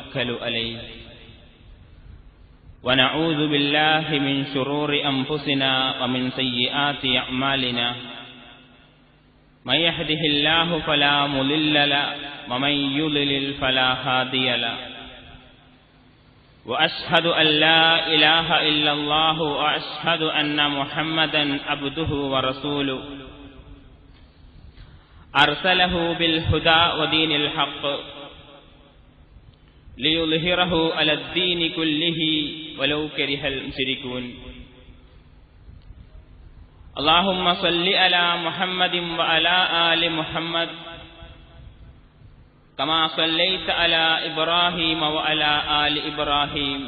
نتوكل عليه ونعوذ بالله من شرور أنفسنا ومن سيئات أعمالنا من يهده الله فلا مضل له ومن يضلل فلا هادي له وأشهد أن لا إله إلا الله وأشهد أن محمدا عبده ورسوله أرسله بالهدى ودين الحق ليظهره على الدين كله ولو كره المشركون اللهم صل على محمد وعلى آل محمد كما صليت على إبراهيم وعلى آل إبراهيم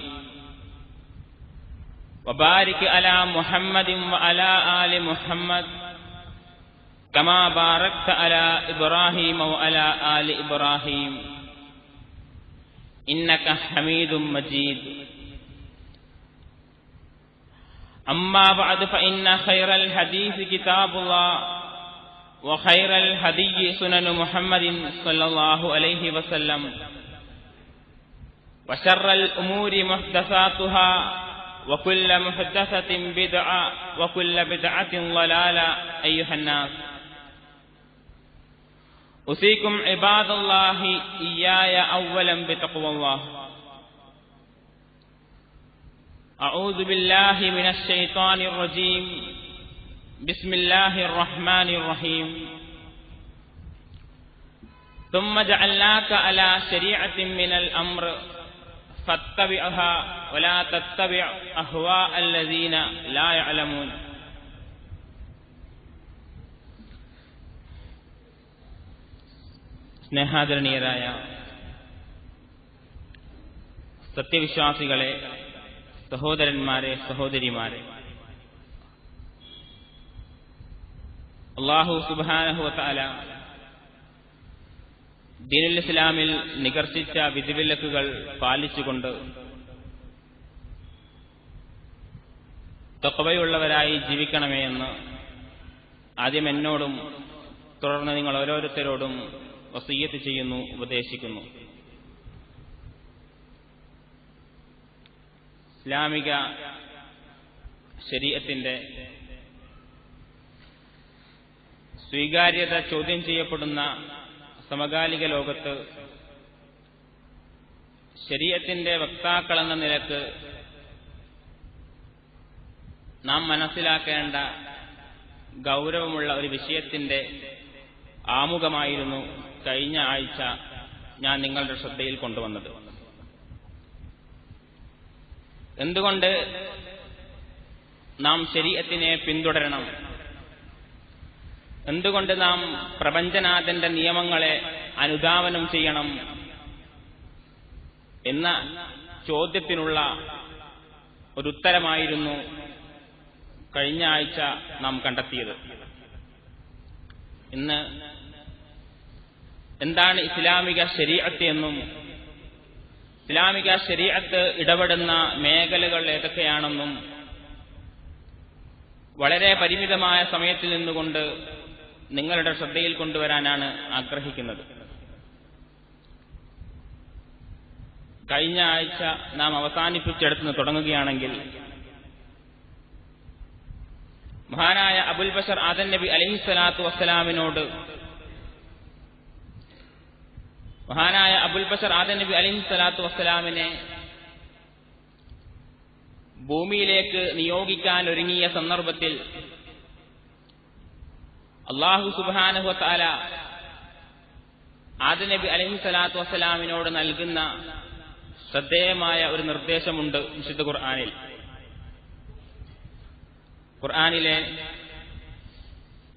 وبارك على محمد وعلى آل محمد كما باركت على إبراهيم وعلى آل إبراهيم إنك حميد مجيد أما بعد فإن خير الحديث كتاب الله وخير الهدي سنن محمد صلى الله عليه وسلم وشر الأمور محدثاتها وكل محدثة بدعة وكل بدعة ضلالة أيها الناس أوصيكم عباد الله إياي أولا بتقوى الله أعوذ بالله من الشيطان الرجيم بسم الله الرحمن الرحيم ثم جعلناك على شريعة من الأمر فاتبعها ولا تتبع أهواء الذين لا يعلمون സ്നേഹാദരണീയരായ സത്യവിശ്വാസികളെ, സഹോദരന്മാരെ, സഹോദരിമാരെ, അല്ലാഹു സുബ്ഹാനഹു വതആല ദീനുൽ ഇസ്ലാമിൽ നികർഷിച്ച വിധിവിലക്കുകൾ പാലിച്ചുകൊണ്ട് തഖ്വയുള്ളവരായി ജീവിക്കണമേ എന്ന് ആദ്യം എന്നോടും തുടർന്ന് നിങ്ങൾ ഓരോരുത്തരോടും വസിയ്യത്ത് ചെയ്യുന്നു, ഉപദേശിക്കുന്നു. ഇസ്ലാമിക ശരീഅത്തിന്റെ സ്വീകാര്യത ചോദ്യം ചെയ്യപ്പെടുന്ന സമകാലിക ലോകത്ത് ശരീഅത്തിന്റെ വക്താക്കളെന്ന നിലക്ക് നാം മനസ്സിലാക്കേണ്ട ഗൗരവമുള്ള ഒരു വിഷയത്തിന്റെ ആമുഖമായിരുന്നു കഴിഞ്ഞ ആഴ്ച ഞാൻ നിങ്ങളുടെ ശ്രദ്ധയിൽ കൊണ്ടുവന്നത്. എന്തുകൊണ്ട് നാം ശരീഅത്തിനെ പിന്തുടരണം, എന്തുകൊണ്ട് നാം പ്രപഞ്ചനാഥന്റെ നിയമങ്ങളെ അനുധാവനം ചെയ്യണം എന്ന ചോദ്യത്തിനുള്ള ഒരു ഉത്തരമായിരുന്നു കഴിഞ്ഞ ആഴ്ച നാം കണ്ടെത്തിയത്. ഇന്ന് എന്താണ് ഇസ്ലാമിക ശരീഅത്ത് എന്നും ഇസ്ലാമിക ശരീഅത്ത് ഇടപെടുന്ന മേഖലകൾ ഏതൊക്കെയാണെന്നും വളരെ പരിമിതമായ സമയത്തിൽ നിന്നുകൊണ്ട് നിങ്ങളുടെ ശ്രദ്ധയിൽ കൊണ്ടുവരാനാണ് ആഗ്രഹിക്കുന്നത്. കഴിഞ്ഞ ആഴ്ച നാം അവസാനിപ്പിച്ചെടുത്ത് തുടങ്ങുകയാണെങ്കിൽ മഹാനായ അബുൽ ബശർ ആദം നബി അലൈഹിസ്സലാത്തു വസ്സലാമിനോട് മഹാനായ അബുൽ ബശർ ആദം നബി അലൈഹിസ്സലാത്തു വസ്സലാമിനെ ഭൂമിയിലേക്ക് നിയോഗിക്കാൻ ഒരുങ്ങിയ സന്ദർഭത്തിൽ അല്ലാഹു സുബ്ഹാനഹു വതആല ആദം നബി അലൈഹിസ്സലാത്തു വസ്സലാമിനോട് നൽകുന്ന ശ്രദ്ധേയമായ ഒരു നിർദ്ദേശമുണ്ട് വിശുദ്ധ ഖുർആനിൽ. ഖുർആനിലെ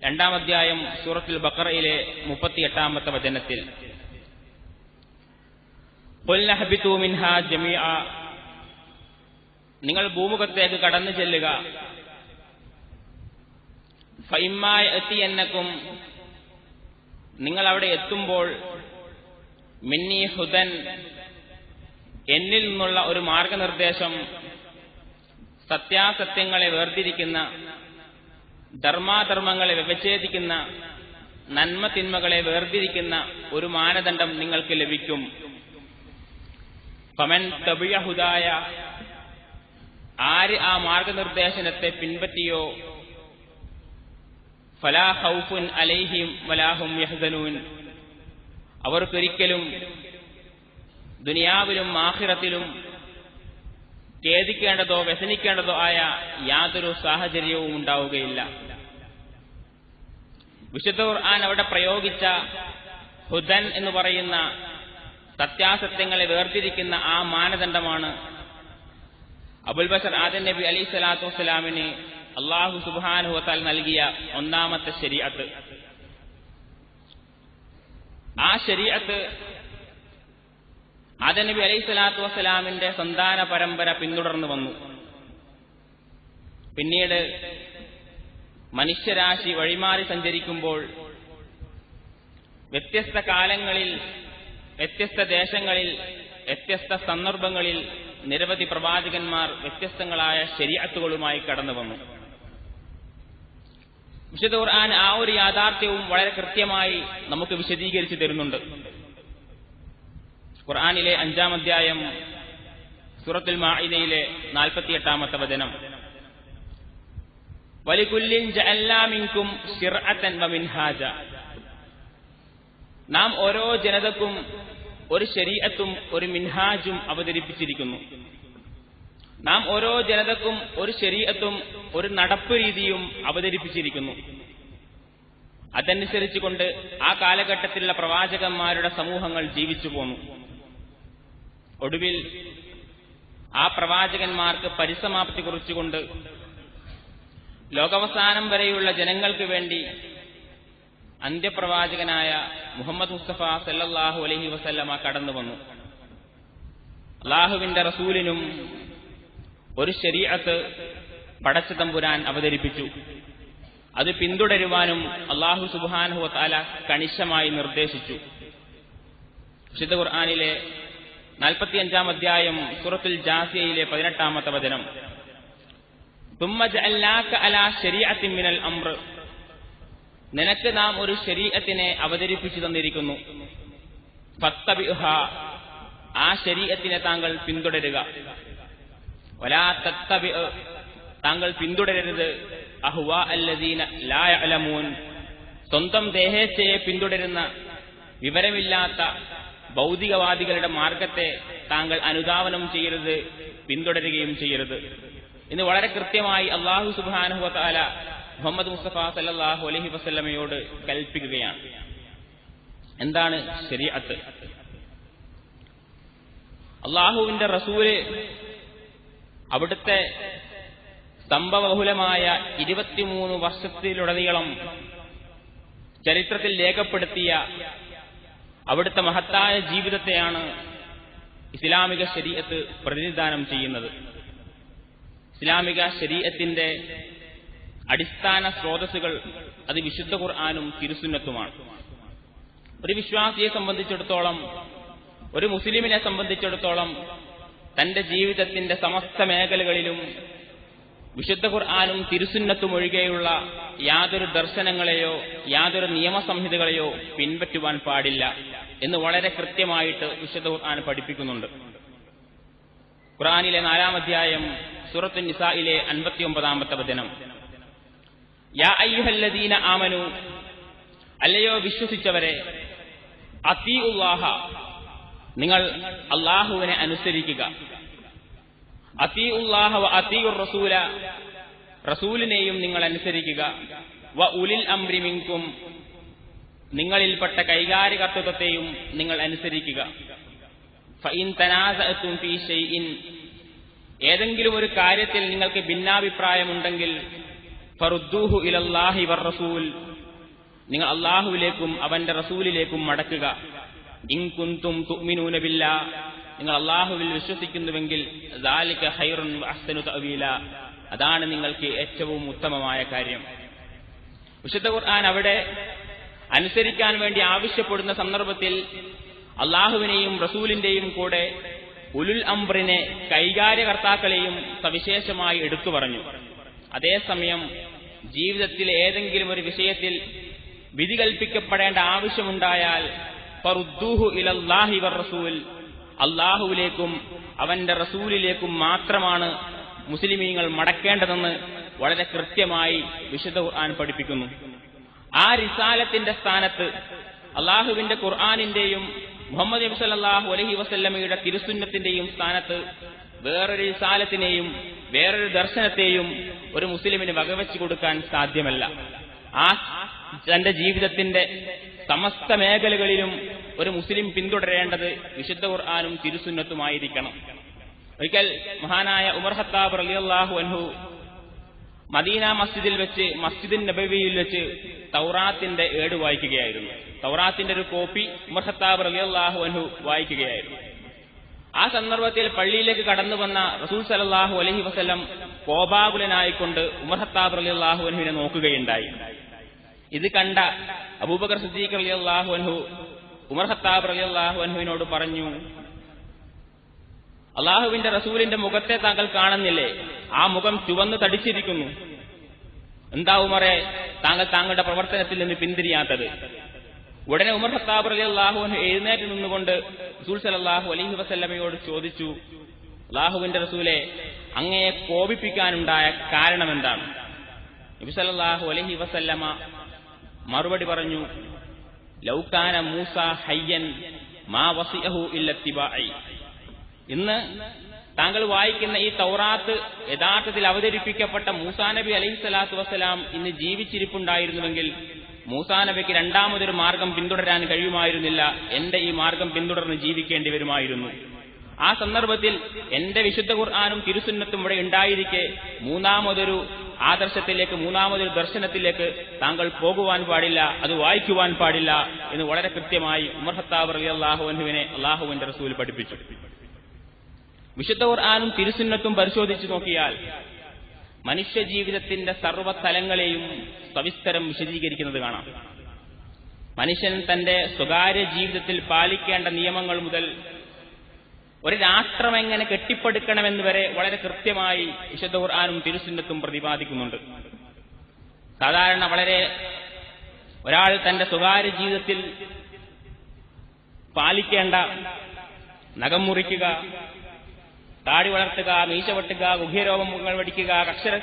2-ാം അധ്യായം സൂറത്തുൽ ബഖറയിലെ 38-ാമത്തെ വചനത്തിൽ ഖുൽ നഹ്ബിതു മിൻഹാ ജമീഅ, നിങ്ങൾ ഭൂമുഖത്തേക്ക് കടന്നു ചെല്ലുക. ഫഇമ്മാ യഅതിയന്നകും, നിങ്ങൾ അവിടെ എത്തുമ്പോൾ മിന്നി ഹുദൻ, എന്നിൽ നിന്നുള്ള ഒരു മാർഗനിർദ്ദേശം, സത്യാസത്യങ്ങളെ വേർതിരിക്കുന്ന, ധർമാധർമ്മങ്ങളെ വിച്ഛേദിക്കുന്ന, നന്മ തിന്മകളെ വേർതിരിക്കുന്ന ഒരു മാനദണ്ഡം നിങ്ങൾക്ക് ലഭിക്കും. ഫമൻ തബിഅ ഹുദായ, ആര് ആ മാർഗനിർദ്ദേശനത്തെ പിൻപറ്റിയോ, ഫലാ ഖൗഫുൻ അലൈഹിം വലാ ഹും യഹ്സനൂൻ, അവർക്കൊരിക്കലും ദുനിയാവിലും ആഖിറത്തിലും ഖേദിക്കേണ്ടതോ വ്യസനിക്കേണ്ടതോ ആയ യാതൊരു സാഹചര്യവും ഉണ്ടാവുകയില്ല. വിശുദ്ധ ഖുർആൻ അവിടെ പ്രയോഗിച്ച ഹുദൻ എന്ന് പറയുന്ന സത്യാസത്യങ്ങളെ വേർതിരിക്കുന്ന ആ മാനദണ്ഡമാണ് അബുൽ ബശർ ആദം നബി അലൈഹി സ്വലാത്തു വസ്സലാമിന് അല്ലാഹു സുബ്ഹാനഹു വ തആല നൽകിയ ഒന്നാമത്തെ ശരീഅത്ത്. ആ ശരീഅത്ത് ആദം നബി അലൈഹി സ്വലാത്തു വസ്സലാമിന്റെ സന്താന പരമ്പര പിന്തുടർന്നു വന്നു. പിന്നീട് മനുഷ്യരാശി വഴിമാറി സഞ്ചരിക്കുമ്പോൾ വ്യത്യസ്ത കാലങ്ങളിൽ, വ്യത്യസ്ത ദേശങ്ങളിൽ, വ്യത്യസ്ത സന്ദർഭങ്ങളിൽ നിരവധി പ്രവാചകന്മാർ വ്യത്യസ്തങ്ങളായ ശരീഅത്തുകളുമായി കടന്നു വന്നു. വിശുദ്ധ ഖുർആൻ ആ ഒരു യാഥാർത്ഥ്യവും വളരെ കൃത്യമായി നമുക്ക് വിശദീകരിച്ചു തരുന്നുണ്ട്. ഖുർആനിലെ 5-ാം അധ്യായം സൂറത്തുൽ മാഇദയിലെ 48-ാമത്തെ വചനം, വലികുല്ലിൻ ജഅൽനാ മിൻകും ശിർഅതൻ വ മിൻഹാജ, നാം ഓരോ ജനതക്കും ഒരു ശരീഅത്തും ഒരു മിൻഹാജും അവതരിപ്പിച്ചിരിക്കുന്നു. നാം ഓരോ ജനതക്കും ഒരു ശരീഅത്തും ഒരു നടപ്പ് രീതിയും അവതരിപ്പിച്ചിരിക്കുന്നു. അതനുസരിച്ചുകൊണ്ട് ആ കാലഘട്ടത്തിലുള്ള പ്രവാചകന്മാരുടെ സമൂഹങ്ങൾ ജീവിച്ചു പോന്നു. ഒടുവിൽ ആ പ്രവാചകന്മാർക്ക് പരിസമാപ്തി കുറിച്ചുകൊണ്ട് ലോകാവസാനം വരെയുള്ള ജനങ്ങൾക്ക് വേണ്ടി അന്ത്യപ്രവാചകനായ മുഹമ്മദ് മുസ്തഫ സല്ലല്ലാഹു അലൈഹി വസല്ലമ കടന്നു വന്നു. അല്ലാഹുവിന്റെ റസൂലിനും ഒരു ശരീഅത്ത് പടച്ച തമ്പുരാൻ അവതരിപ്പിച്ചു. അത് പിന്തുടരുവാനും അല്ലാഹു സുബ്ഹാനഹു വ തആല കണിശമായി നിർദ്ദേശിച്ചു. വിശുദ്ധ ഖുർആനിലെ 45-ാം അധ്യായം സൂറത്തുൽ ജാസിയയിലെ 18-ാമത്തെ വചനം, തുമ്മ ജഅൽനാക അലാ ശരീഅത്തിൻ മിനൽ അംർ, നിനക്ക് നാം ഒരു ശരീഅത്തിനെ അവതരിപ്പിച്ചു തന്നിരിക്കുന്നു. ഫത്തബിഉഹ, ആ ശരീഅത്തിനെ താങ്കൾ പിന്തുടരുക. വലാ തത്തബിഉ, താങ്കൾ പിന്തുടരരുത് അഹ്വാ അല്ലദീന ലാ യഅലമൂൻ, സ്വന്തം ദേഹേച്ഛയെ പിന്തുടരുന്ന വിവരമില്ലാത്ത ഭൗതികവാദികളുടെ മാർഗത്തെ താങ്കൾ അനുധാവനം ചെയ്യരുത്, പിന്തുടരുകയും ചെയ്യരുത് എന്ന് വളരെ കൃത്യമായി അല്ലാഹു സുബ്ഹാനഹു വ തആല മുഹമ്മദ് മുസ്തഫ സല്ലല്ലാഹു അലൈഹി വസല്ലമയോട് കൽപ്പിക്കുകയാണ്. എന്താണ് ശരീഅത്ത്? അല്ലാഹുവിന്റെ റസൂല് അവിടുത്തെ സംഭവബഹുലമായ 23 വർഷത്തിലുടനീളം ചരിത്രത്തിൽ രേഖപ്പെടുത്തിയ അവിടുത്തെ മഹത്തായ ജീവിതത്തെയാണ് ഇസ്ലാമിക ശരീഅത്ത് പ്രതിനിധാനം ചെയ്യുന്നത്. ഇസ്ലാമിക ശരീഅത്തിന്റെ അടിസ്ഥാന സ്രോതസ്സുകൾ അത് വിശുദ്ധ ഖുർആനും തിരുസുന്നത്തുമാണ്. ഒരു വിശ്വാസിയെ സംബന്ധിച്ചിടത്തോളം, ഒരു മുസ്ലിമിനെ സംബന്ധിച്ചിടത്തോളം തന്റെ ജീവിതത്തിന്റെ സമസ്ത മേഖലകളിലും വിശുദ്ധ ഖുർആനും തിരുസുന്നത്തും ഒഴികെയുള്ള യാതൊരു ദർശനങ്ങളെയോ യാതൊരു നിയമസംഹിതകളെയോ പിൻപറ്റുവാൻ പാടില്ല എന്ന് വളരെ കൃത്യമായിട്ട് വിശുദ്ധ ഖുർആൻ പഠിപ്പിക്കുന്നുണ്ട്. ഖുർആനിലെ 4-ാം അധ്യായം സൂറത്തുൻ നിസായിലെ 59-ാമത്തെ വചനം, യാ അയ്യുഹല്ലദീന ആമനു, അല്ലയോ വിശ്വസിച്ചവരെ, അത്തീഉല്ലാഹ, നിങ്ങൾ അല്ലാഹുവിനെ അനുസരിക്കുക. അത്തീഉല്ലാഹ വ അത്തീഉർ റസൂല, റസൂലിനെയും നിങ്ങൾ അനുസരിക്കുക. വ ഉലിൽ അംരി മിൻകും, നിങ്ങളിൽപ്പെട്ട കൈകാര്യകർത്തൃത്വത്തെയും നിങ്ങൾ അനുസരിക്കുക. ഫഇൻ തനാസഅതും ഫീ ഷൈഇൻ, ഏതെങ്കിലും ഒരു കാര്യത്തിൽ നിങ്ങൾക്ക് ഭിന്നാഭിപ്രായമുണ്ടെങ്കിൽ ഫറുദ്ദൂഹു ഇലല്ലാഹി വർ റസൂൽ, നിങ്ങൾ അല്ലാഹുവിലേക്കും അവന്റെ റസൂലിലേക്കും മടക്കുക. ഇൻ കുൻതും തുഅ്മിനൂന ബില്ലാഹ്, നിങ്ങൾ അല്ലാഹുവിൽ വിശ്വസിക്കുന്നുവെങ്കിൽ ദാലിക ഖൈറുൻ വ അഹ്സനു തഅവീല, അതാണ് നിങ്ങൾക്ക് ഏറ്റവും ഉത്തമമായ കാര്യം. വിശുദ്ധ ഖുർആൻ അവിടെ അനുസരിക്കാൻ വേണ്ടി ആവശ്യപ്പെടുന്ന സന്ദർഭത്തിൽ അല്ലാഹുവിനെയും റസൂലിന്റെയും കൂടെ ഉലുൽ അംറിനെ, കൈകാര്യകർത്താക്കളെയും സവിശേഷമായി എടുത്തു പറഞ്ഞു. അതേസമയം ജീവിതത്തിലെ ഏതെങ്കിലും ഒരു വിഷയത്തിൽ വിധി കൽപ്പിക്കപ്പെടേണ്ട ആവശ്യമുണ്ടായാൽ ഫറുദ്ദൂഹു ഇലല്ലാഹി വർ റസൂൽ, അള്ളാഹുവിലേക്കും അവന്റെ റസൂലിലേക്കും മാത്രമാണ് മുസ്ലിമീങ്ങൾ മടക്കേണ്ടതെന്ന് വളരെ കൃത്യമായി വിശുദ്ധ ഖുർആൻ പഠിപ്പിക്കുന്നു. ആ റിസാലത്തിന്റെ സ്ഥാനത്ത് അള്ളാഹുവിന്റെ ഖുർആനിന്റെയും മുഹമ്മദ് നബി സല്ലല്ലാഹു അലൈഹി വസല്ലമയുടെ തിരുസുന്നത്തിന്റെയും സ്ഥാനത്ത് വേറൊരു റിസാലത്തിനെയും വേറൊരു ദർശനത്തെയും ഒരു മുസ്ലിമിന് വകവെച്ചു കൊടുക്കാൻ സാധ്യമല്ല. ആ തന്റെ ജീവിതത്തിന്റെ സമസ്ത മേഖലകളിലും ഒരു മുസ്ലിം പിന്തുടരേണ്ടത് വിശുദ്ധ ഖുർആനും തിരുസുന്നത്തുമായിരിക്കണം. ഒരിക്കൽ മഹാനായ ഉമർ ഖത്താബ് റളിയല്ലാഹു അൻഹു മദീന മസ്ജിദിൽ വെച്ച് മസ്ജിദുൻ നബവിയിൽ വെച്ച് തൗറാത്തിന്റെ ഏട് വായിക്കുകയായിരുന്നു. തൗറാത്തിന്റെ ഒരു കോപ്പി ഉമർ ഖത്താബ് റളിയല്ലാഹു അൻഹു വായിക്കുകയായിരുന്നു. ആ സന്ദർഭത്തിൽ പള്ളിയിലേക്ക് കടന്നു വന്ന റസൂൽ സല്ലല്ലാഹു അലൈഹി വസല്ലം കോപാകുലനായിക്കൊണ്ട് ഉമർ ഖത്താബ് റളിയല്ലാഹു അൻഹുവിനെ നോക്കുകയുണ്ടായി. ഇത് കണ്ട അബൂബക്കർ സിദ്ദീഖ് റളിയല്ലാഹു അൻഹു ഉമർ ഖത്താബ് റളിയല്ലാഹു അൻഹുവിനോട് പറഞ്ഞു, അള്ളാഹുവിന്റെ റസൂലിന്റെ മുഖത്തെ താങ്കൾ കാണുന്നില്ലേ? ആ മുഖം ചുവന്ന് തടിച്ചിരിക്കുന്നു. എന്താ ഉമറെ താങ്കൾ താങ്കളുടെ പ്രവർത്തനത്തിൽ നിന്ന് പിന്തിരിയാത്തത്? ഉടനെ ഉമർ ഖത്താബ് റളിയല്ലാഹു അൻഹു എഴുന്നേറ്റ് നിന്നുകൊണ്ട് റസൂൽ സല്ലല്ലാഹു അലൈഹി വസല്ലമയോട് ചോദിച്ചു, അള്ളാഹുവിന്റെ റസൂലെ, അങ്ങയെ കോപിപ്പിക്കാനുണ്ടായ കാരണം എന്താണ്? നബി സല്ലല്ലാഹു അലൈഹി വസല്ലമ മറുപടി പറഞ്ഞു, ലൗകാന മൂസ ഹയ്യൻ മാ വസിഅഹു ഇല്ല ഇത്തിബാഇ. ഇന്ന് താങ്കൾ വായിക്കുന്ന ഈ തൗറാത്ത് യഥാർത്ഥത്തിൽ അവതരിപ്പിക്കപ്പെട്ട മൂസാ നബി അലൈഹി സ്വലാത്തു വസ്സലാം ഇന്ന് ജീവിച്ചിരിപ്പുണ്ടായിരുന്നുവെങ്കിൽ മൂസാ നബിക്ക് രണ്ടാമതൊരു മാർഗം പിന്തുടരാൻ കഴിയുമായിരുന്നില്ല, എന്റെ ഈ മാർഗം പിന്തുടർന്ന് ജീവിക്കേണ്ടി വരുമായിരുന്നു. ആ സന്ദർഭത്തിൽ എന്റെ വിശുദ്ധ ഖുർആനും തിരുസുന്നത്തും ഇവിടെ ഉണ്ടായിരിക്കെ മൂന്നാമതൊരു ആദർശത്തിലേക്ക്, മൂന്നാമതൊരു ദർശനത്തിലേക്ക് താങ്കൾ പോകുവാൻ പാടില്ല, അത് വായിക്കുവാൻ പാടില്ല എന്ന് വളരെ കൃത്യമായി ഉമർ ഖത്താബ് റളിയല്ലാഹു അൻഹുവിനെ അള്ളാഹുവിന്റെ റസൂൽ പഠിപ്പിച്ചു. വിശുദ്ധ ഖുർആനും തിരുസുന്നത്തും പരിശോധിച്ചു നോക്കിയാൽ മനുഷ്യ ജീവിതത്തിന്റെ സർവ്വതലങ്ങളെയും സവിസ്തരം വിശദീകരിക്കുന്നത് കാണാം. മനുഷ്യൻ തന്റെ സ്വകാര്യ ജീവിതത്തിൽ പാലിക്കേണ്ട നിയമങ്ങൾ മുതൽ ഒരു രാഷ്ട്രം എങ്ങനെ കെട്ടിപ്പടുക്കണമെന്ന് വരെ വളരെ കൃത്യമായി വിശുദ്ധ ഖുർആനും തിരുസുന്നത്തും പ്രതിപാദിക്കുന്നുണ്ട്. സാധാരണ വളരെ ഒരാൾ തന്റെ സ്വകാര്യ ജീവിതത്തിൽ പാലിക്കേണ്ട നഖം മുറിക്കുക, താടി വളർത്തുക, മീശ വെട്ടുക, ഗുഹ്യരോമങ്ങൾ വടിക്കുക,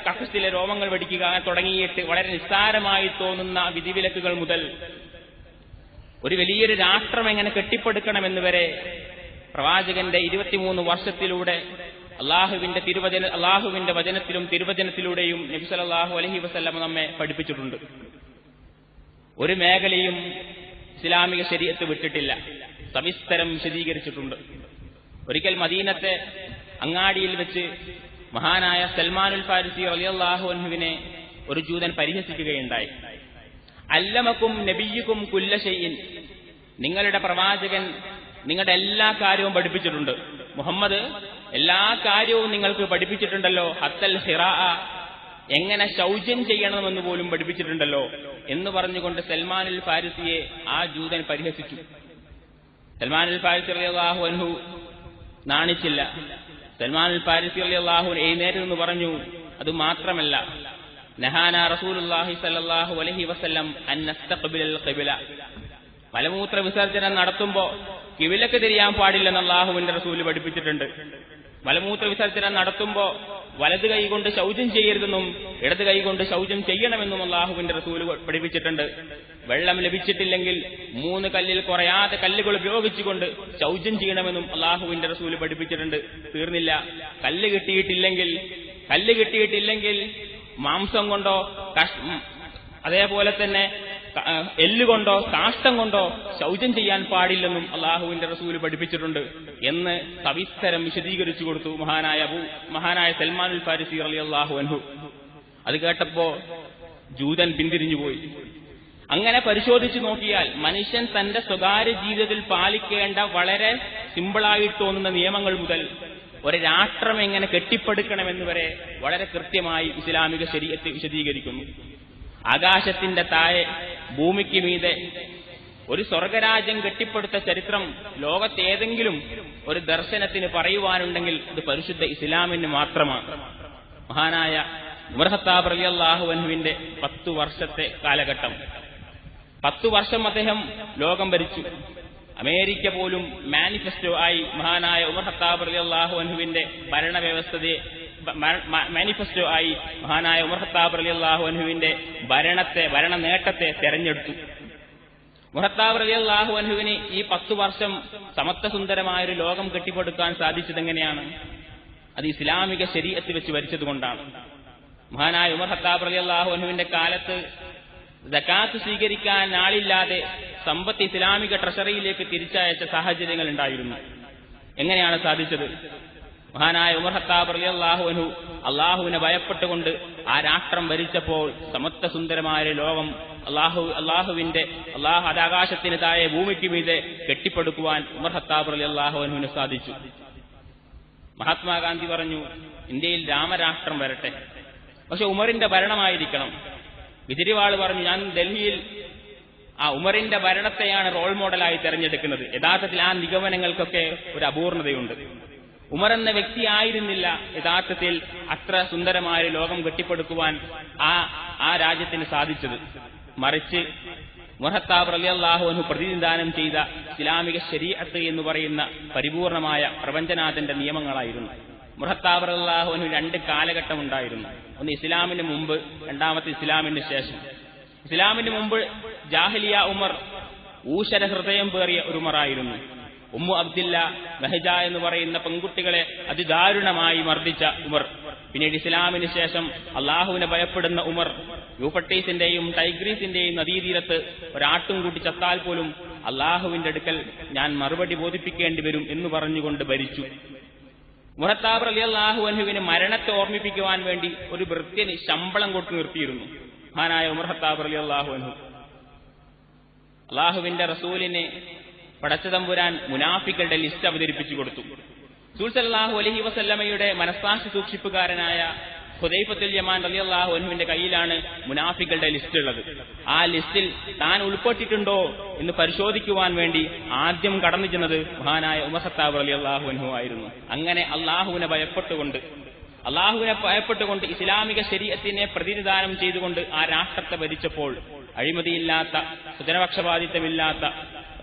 കക്ഷത്തിലെ രോമങ്ങൾ വടിക്കുക തുടങ്ങിയിട്ട് വളരെ നിസ്സാരമായി തോന്നുന്ന വിധിവിലക്കുകൾ മുതൽ ഒരു വലിയൊരു രാഷ്ട്രം എങ്ങനെ കെട്ടിപ്പടുക്കണമെന്ന് വരെ പ്രവാചകന്റെ 23 വർഷത്തിലൂടെ അള്ളാഹുവിന്റെ വചനത്തിലും തിരുവചനത്തിലൂടെയും നബി സല്ലല്ലാഹു അലൈഹി വസല്ലം നമ്മെ പഠിപ്പിച്ചിട്ടുണ്ട്. ഒരു മേഖലയും ഇസ്ലാമിക ശരീഅത്ത് വിട്ടിട്ടില്ല, സവിസ്തരം വിശദീകരിച്ചിട്ടുണ്ട്. ഒരിക്കൽ മദീനത്തെ അങ്ങാടിയിൽ വെച്ച് മഹാനായ സൽമാനുൽ ഫാരിസി റളിയല്ലാഹു അൻഹുവിനെ ഒരു ജൂതൻ പരിഹസിക്കുകയുണ്ടായി. അല്ലമക്കും നബിയ്യുക്കും കുല്ല ഷൈഇൻ, നിങ്ങളുടെ പ്രവാചകൻ നിങ്ങളുടെ എല്ലാ കാര്യവും പഠിപ്പിച്ചിട്ടുണ്ട്. മുഹമ്മദ് എല്ലാ കാര്യവും നിങ്ങൾക്ക് പഠിപ്പിച്ചിട്ടുണ്ടല്ലോ. ഹത്തൽ ഹിറാഅ, എങ്ങനെ ശൗചം ചെയ്യണമെന്ന് പോലും പഠിപ്പിച്ചിട്ടുണ്ടല്ലോ എന്ന് പറഞ്ഞുകൊണ്ട് സൽമാനുൽ ഫാരിസിയെ ആ ജൂതൻ പരിഹസിച്ചു. സൽമാനുൽ ഫാരിസി റളിയല്ലാഹു അൻഹു നാണിച്ചില്ല. സൽമാനുൽ ഫാരിസി റളിയല്ലാഹു അൻഹു എഴുന്നേറ്റ് എന്ന് പറഞ്ഞു, അത് മാത്രമല്ല, നഹാന റസൂലുള്ളാഹി സ്വല്ലല്ലാഹു അലൈഹി വസല്ലം അൻ നസ്തഖ്ബിലൽ ഖിബ്ല, മലമൂത്ര വിസർജനം നടത്തുമ്പോൾ കിബിലക്ക് തിരിയാൻ പാടില്ലെന്ന് അള്ളാഹുവിന്റെ റസൂല് പഠിപ്പിച്ചിട്ടുണ്ട്. മലമൂത്ര വിസർജനം നടത്തുമ്പോൾ വലത് കൈകൊണ്ട് ശൗചം ചെയ്യരുതെന്നും ഇടത് കൈകൊണ്ട് ശൗചം ചെയ്യണമെന്നും അള്ളാഹുവിന്റെ റസൂല് പഠിപ്പിച്ചിട്ടുണ്ട്. വെള്ളം ലഭിച്ചിട്ടില്ലെങ്കിൽ 3 കല്ലിൽ കുറയാതെ കല്ലുകൾ ഉപയോഗിച്ചുകൊണ്ട് ശൗചം ചെയ്യണമെന്നും അള്ളാഹുവിന്റെ റസൂല് പഠിപ്പിച്ചിട്ടുണ്ട്. തീർന്നില്ല, കല്ല് കിട്ടിയിട്ടില്ലെങ്കിൽ മാംസം കൊണ്ടോ അതേപോലെ തന്നെ എല്ലുകൊണ്ടോ കാഷ്ടം കൊണ്ടോ ശൗചം ചെയ്യാൻ പാടില്ലെന്നും അള്ളാഹുവിന്റെ റസൂല് പഠിപ്പിച്ചിട്ടുണ്ട് എന്ന് സവിസ്തരം വിശദീകരിച്ചു കൊടുത്തു മഹാനായ സൽമാനുൽ ഫാരിസി റളിയല്ലാഹു അൻഹു. അത് കേട്ടപ്പോ ജൂതൻ പിന്തിരിഞ്ഞുപോയി. അങ്ങനെ പരിശോധിച്ചു നോക്കിയാൽ മനുഷ്യൻ തന്റെ സ്വകാര്യ ജീവിതത്തിൽ പാലിക്കേണ്ട വളരെ സിമ്പിളായി തോന്നുന്ന നിയമങ്ങൾ മുതൽ ഒരു രാഷ്ട്രം എങ്ങനെ കെട്ടിപ്പടുക്കണമെന്ന് വരെ വളരെ കൃത്യമായി ഇസ്ലാമിക ശരീഅത്ത് വിശദീകരിക്കുന്നു. ആകാശത്തിന്റെ താഴെ ഭൂമിക്ക് മീതെ ഒരു സ്വർഗരാജ്യം കെട്ടിപ്പടുത്ത ചരിത്രം ലോകത്തേതെങ്കിലും ഒരു ദർശനത്തിന് പറയുവാനുണ്ടെങ്കിൽ ഇത് പരിശുദ്ധ ഇസ്ലാമിന് മാത്രമാണ്. മഹാനായ ഉമർ ഖത്താബ് റളിയല്ലാഹു അൻഹുവിന്റെ 10 വർഷത്തെ കാലഘട്ടം, 10 വർഷം അദ്ദേഹം ലോകം ഭരിച്ചു. അമേരിക്ക പോലും മാനിഫെസ്റ്റോ ആയി മഹാനായ ഉമർ ഖത്താബ് റളിയല്ലാഹു അൻഹുവിന്റെ ഭരണവ്യവസ്ഥയെ മാനിഫെസ്റ്റോ ആയി മഹാനായ ഉമർ ഖത്താബ് റളിയല്ലാഹു അൻഹുവിന്റെ ഭരണ നേട്ടത്തെ തെരഞ്ഞെടുത്തു. ഉമർ ഖത്താബ് റളിയല്ലാഹു അൻഹുവിന് ഈ 10 വർഷം സമത്വസുന്ദരമായൊരു ലോകം കെട്ടിപ്പടുക്കാൻ സാധിച്ചതെങ്ങനെയാണ്? അത് ഇസ്ലാമിക ശരീഅത്ത് വെച്ച് ഭരിച്ചതുകൊണ്ടാണ്. മഹാനായ ഉമർ ഖത്താബ് റളിയല്ലാഹു അൻഹുവിന്റെ കാലത്ത് സകാത്ത് സ്വീകരിക്കാൻ ആളില്ലാതെ സമ്പത്ത് ഇസ്ലാമിക ട്രഷറിയിലേക്ക് തിരിച്ചയച്ച സാഹചര്യങ്ങൾ ഉണ്ടായിരുന്നു. എങ്ങനെയാണ് സാധിച്ചത്? മഹാനായ ഉമർ ഖത്താബ് റളിയല്ലാഹു അൻഹു അള്ളാഹുവിനെ ഭയപ്പെട്ടുകൊണ്ട് ആ രാഷ്ട്രം ഭരിച്ചപ്പോൾ സമത്വസുന്ദരമായ ലോകം അള്ളാഹു ആകാശത്തിന് താഴെ ഭൂമിക്ക് മീതെ കെട്ടിപ്പടുക്കുവാൻ ഉമർ ഖത്താബ് റളിയല്ലാഹു അൻഹുവിന് സാധിച്ചു. മഹാത്മാഗാന്ധി പറഞ്ഞു, ഇന്ത്യയിൽ രാമരാഷ്ട്രം വരട്ടെ, പക്ഷെ ഉമറിന്റെ ഭരണമായിരിക്കണം. കെജ്രിവാൾ പറഞ്ഞു, ഞാൻ ഡൽഹിയിൽ ആ ഉമറിന്റെ ഭരണത്തെയാണ് റോൾ മോഡലായി തെരഞ്ഞെടുക്കുന്നത്. യഥാർത്ഥത്തിൽ ആ നിഗമനങ്ങൾക്കൊക്കെ ഒരു അപൂർണതയുണ്ട്. ഉമർ എന്ന വ്യക്തി ആയിരുന്നില്ല യഥാർത്ഥത്തിൽ അത്ര സുന്ദരമായ ലോകം കെട്ടിപ്പടുക്കുവാൻ ആ രാജ്യത്തിന് സാധിച്ചത്. മറിച്ച് ഉമർ ഖത്താബ് റളിയല്ലാഹു അൻഹു പ്രതിനിധാനം ചെയ്ത ഇസ്ലാമിക ശരീഅത്ത് എന്ന് പറയുന്ന പരിപൂർണമായ പ്രപഞ്ചനാഥന്റെ നിയമങ്ങളായിരുന്നു. ഉമർ ഖത്താബ് റളിയല്ലാഹു അൻഹു 2 കാലഘട്ടം ഉണ്ടായിരുന്നു. ഒന്ന് ഇസ്ലാമിന് മുമ്പ്, രണ്ടാമത്തെ ഇസ്ലാമിന് ശേഷം. ഇസ്ലാമിന് മുമ്പ് ജാഹിലിയ ഉമർ ഊശര ഹൃദയം പേറിയ ഒരു ഉമറായിരുന്നു. ഉമ്മു അബ്ദില്ല മെഹജ എന്ന് പറയുന്ന പെൺകുട്ടികളെ അതിദാരുണമായി മർദ്ദിച്ച ഉമർ. പിന്നീട് ഇസ്ലാമിന് ശേഷം അള്ളാഹുവിനെ ഭയപ്പെടുന്ന ഉമർ യൂഫട്ടീസിന്റെയും ടൈഗ്രീസിന്റെയും നദീതീരത്ത് ഒരാട്ടും കൂട്ടി ചത്താൽ പോലും അള്ളാഹുവിന്റെ അടുക്കൽ ഞാൻ മറുപടി ബോധിപ്പിക്കേണ്ടി വരും എന്ന് പറഞ്ഞുകൊണ്ട് ഭരിച്ചു. ഉമർ ഖത്താബ് റളിയല്ലാഹു അൻഹുവിന് മരണത്തെ ഓർമ്മിപ്പിക്കുവാൻ വേണ്ടി ഒരു ഭൃത്യന് ശമ്പളം കൊടുത്തു നിർത്തിയിരുന്നു മഹാനായ ഉമർ ഖത്താബ് റളിയല്ലാഹു അൻഹു. അള്ളാഹുവിന്റെ റസൂലിനെ പടച്ചതമ്പുരാൻ മുനാഫികളുടെ ലിസ്റ്റ് അവതരിപ്പിച്ചു കൊടുത്തു. റസൂൽ സല്ലല്ലാഹു അലൈഹി വസല്ലമയുടെ മനസ്സാക്ഷി സൂക്ഷിപ്പുകാരനായ ഹുദൈഫത്തുൽ യമാൻ റളിയല്ലാഹു അൻഹുവിന്റെ കയ്യിലാണ് മുനാഫികളുടെ ലിസ്റ്റ് ഉള്ളത്. ആ ലിസ്റ്റിൽ താൻ ഉൾപ്പെട്ടിട്ടുണ്ടോ എന്ന് പരിശോധിക്കുവാൻ വേണ്ടി ആദ്യം കടന്നു ചെന്നത് മഹാനായ ഉമർ ഖത്താബ് റളിയല്ലാഹു അൻഹു ആയിരുന്നു. അങ്ങനെ അള്ളാഹുവിനെ ഭയപ്പെട്ടുകൊണ്ട് ഇസ്ലാമിക ശരീഅത്തിനെ പ്രതിനിധാനം ചെയ്തുകൊണ്ട് ആ രാഷ്ട്രത്തെ ഭരിച്ചപ്പോൾ അഴിമതിയില്ലാത്ത, സുജനപക്ഷപാതിത്വമില്ലാത്ത,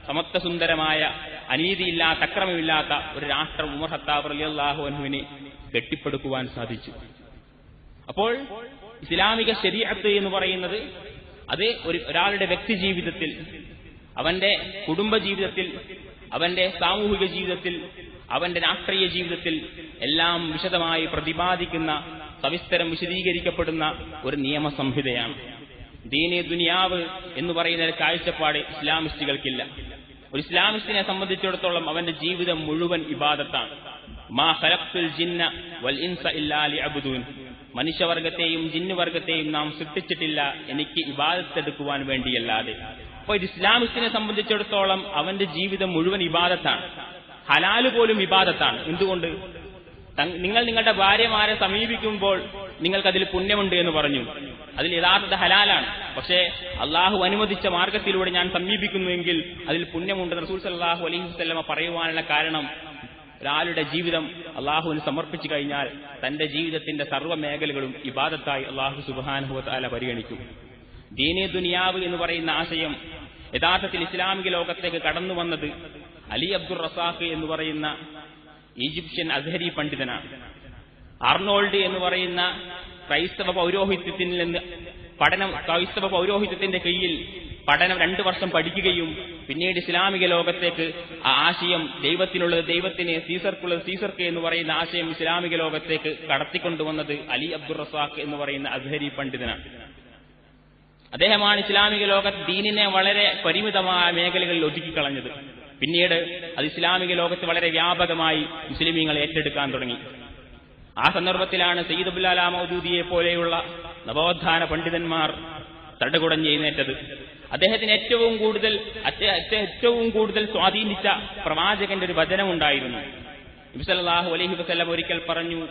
സമത്വസുന്ദരമായ, അനീതിയില്ലാത്ത, അക്രമമില്ലാത്ത ഒരു രാഷ്ട്രം ഉമർ ഖത്താബ് റളിയല്ലാഹു അൻഹുവിന് കെട്ടിപ്പടുക്കുവാൻ സാധിച്ചു. അപ്പോൾ ഇസ്ലാമിക ശരീഅത്ത് എന്ന് പറയുന്നത് അത് ഒരാളുടെ വ്യക്തി ജീവിതത്തിൽ, അവന്റെ കുടുംബ ജീവിതത്തിൽ, അവന്റെ സാമൂഹിക ജീവിതത്തിൽ, അവന്റെ രാഷ്ട്രീയ ജീവിതത്തിൽ എല്ലാം വിശദമായി പ്രതിപാദിക്കുന്ന, സവിസ്തരം വിശദീകരിക്കപ്പെടുന്ന ഒരു നിയമസംഹിതയാണ്. ദീന് ദുനിയാവ് എന്ന് പറയുന്ന ഒരു കാഴ്ചപ്പാട് ഇസ്ലാമിസ്റ്റുകൾക്കില്ല. ഒരു ഇസ്ലാമിസ്റ്റിനെ സംബന്ധിച്ചിടത്തോളം അവന്റെ ജീവിതം മുഴുവൻ ഇബാദത്താണ്. മാ ഖലഖ്തുൽ ജിന്ന വൽ ഇൻസ ഇല്ലാ ലിഅബ്ദൂൻ, മനുഷ്യവർഗത്തെയും ജിന്നുവർഗത്തെയും നാം സൃഷ്ടിച്ചിട്ടില്ല എനിക്ക് ഇബാദത്തെടുക്കുവാൻ വേണ്ടിയല്ലാതെ. അപ്പോൾ ഒരു ഇസ്ലാമിസ്റ്റിനെ സംബന്ധിച്ചിടത്തോളം അവന്റെ ജീവിതം മുഴുവൻ ഇബാദത്താണ്. ഹലാല് പോലും ഇബാദത്താണ്. എന്തുകൊണ്ട്? നിങ്ങൾ നിങ്ങളുടെ ഭാര്യമാരെ സമീപിക്കുമ്പോൾ നിങ്ങൾക്കതിൽ പുണ്യമുണ്ട് എന്ന് പറഞ്ഞു. അതിൽ യഥാർത്ഥ ഹലാലാണ്. പക്ഷേ അള്ളാഹു അനുവദിച്ച മാർഗത്തിലൂടെ ഞാൻ സമീപിക്കുന്നുവെങ്കിൽ അതിൽ പുണ്യമുണ്ട് റസൂൽ സല്ലല്ലാഹു അലൈഹി വസല്ലമ പറയുവാനുള്ള കാരണം, ഒരാളുടെ ജീവിതം അള്ളാഹുവിന് സമർപ്പിച്ചു കഴിഞ്ഞാൽ തന്റെ ജീവിതത്തിന്റെ സർവ്വ മേഖലകളും ഇബാദത്തായി അള്ളാഹു സുബ്ഹാനഹു വ തആല പരിഗണിക്കും. ദീനേ ദുനിയാവ് എന്ന് പറയുന്ന ആശയം യഥാർത്ഥത്തിൽ ഇസ്ലാമിക ലോകത്തേക്ക് കടന്നു വന്നത് അലി അബ്ദുർ റസാഖ് എന്ന് പറയുന്ന ഈജിപ്ഷ്യൻ അസ്ഹരി പണ്ഡിതനാണ്. അർണോൾഡ് എന്ന് പറയുന്ന ക്രൈസ്തവ പൗരോഹിത്യത്തിന്റെ കീഴിൽ പഠനം 2 വർഷം പഠിക്കുകയും പിന്നീട് ഇസ്ലാമിക ലോകത്തേക്ക് ആ ആശയം ദൈവത്തിനുള്ളത് ദൈവത്തിന്, സീസർക്കുള്ളത് സീസർക്ക് എന്ന് പറയുന്ന ആശയം ഇസ്ലാമിക ലോകത്തേക്ക് കടത്തിക്കൊണ്ടുവന്നത് അലി അബ്ദുർ റസാഖ് എന്ന് പറയുന്ന അസ്ഹരി പണ്ഡിതനാണ്. അദ്ദേഹമാണ് ഇസ്ലാമിക ലോകത്ത് ദീനിനെ വളരെ പരിമിതമായ മേഖലകളിൽ ഒതുക്കിക്കളഞ്ഞത്. പിന്നീട് അത് ഇസ്ലാമിക ലോകത്ത് വളരെ വ്യാപകമായി മുസ്ലിമീങ്ങൾ ഏറ്റെടുക്കാൻ തുടങ്ങി. ആ സന്ദർഭത്തിലാണ് സയ്യിദ് അബ്ദുൽ അലാ മൗദൂദിയെ പോലെയുള്ള നവോത്ഥാന പണ്ഡിതന്മാർ തടകുടഞ്ഞെഴുന്നേറ്റത്. അദ്ദേഹത്തിന് ഏറ്റവും കൂടുതൽ സ്വാധീനിച്ച പ്രവാചകന്റെ ഒരു വചനമുണ്ടായിരുന്നു. നബി സല്ലല്ലാഹു അലൈഹി വസല്ലം ഒരിക്കൽ പറഞ്ഞു,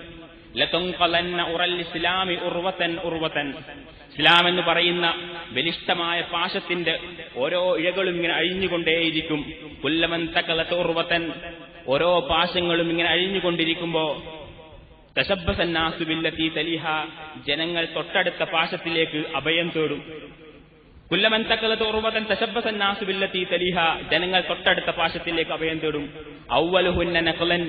ലതൻഖലന്ന ഉറൽ ഇസ്ലാമി ഉർവതൻ ഉർവതൻ, ഇസ്ലാം എന്ന് പറയുന്ന ബലിഷ്ഠമായ പാശത്തിന്റെ ഓരോ ഇഴകളും ഇങ്ങനെ അഴിഞ്ഞുകൊണ്ടേയിരിക്കും. കുല്ലമൻ തഖലത ഉർവതൻ, ഓരോ പാശങ്ങളും ഇങ്ങനെ അഴിഞ്ഞുകൊണ്ടിരിക്കുമ്പോ തശബ്ബസന്നാസു ബില്ലതി തലിഹ, ജനങ്ങൾ തൊട്ടടുത്ത പാശത്തിലേക്ക് അഭയം തേടും. കുല്ലമൻ തഖലത ഉർവതൻ തശബ്ബസ الناس ബില്ലതി തലിഹ, ജനങ്ങൾ തൊട്ടടുത്ത പാശത്തിലേക്ക് അഭയം തേടും. അവ്വലുഹുന്ന നഖലൻ,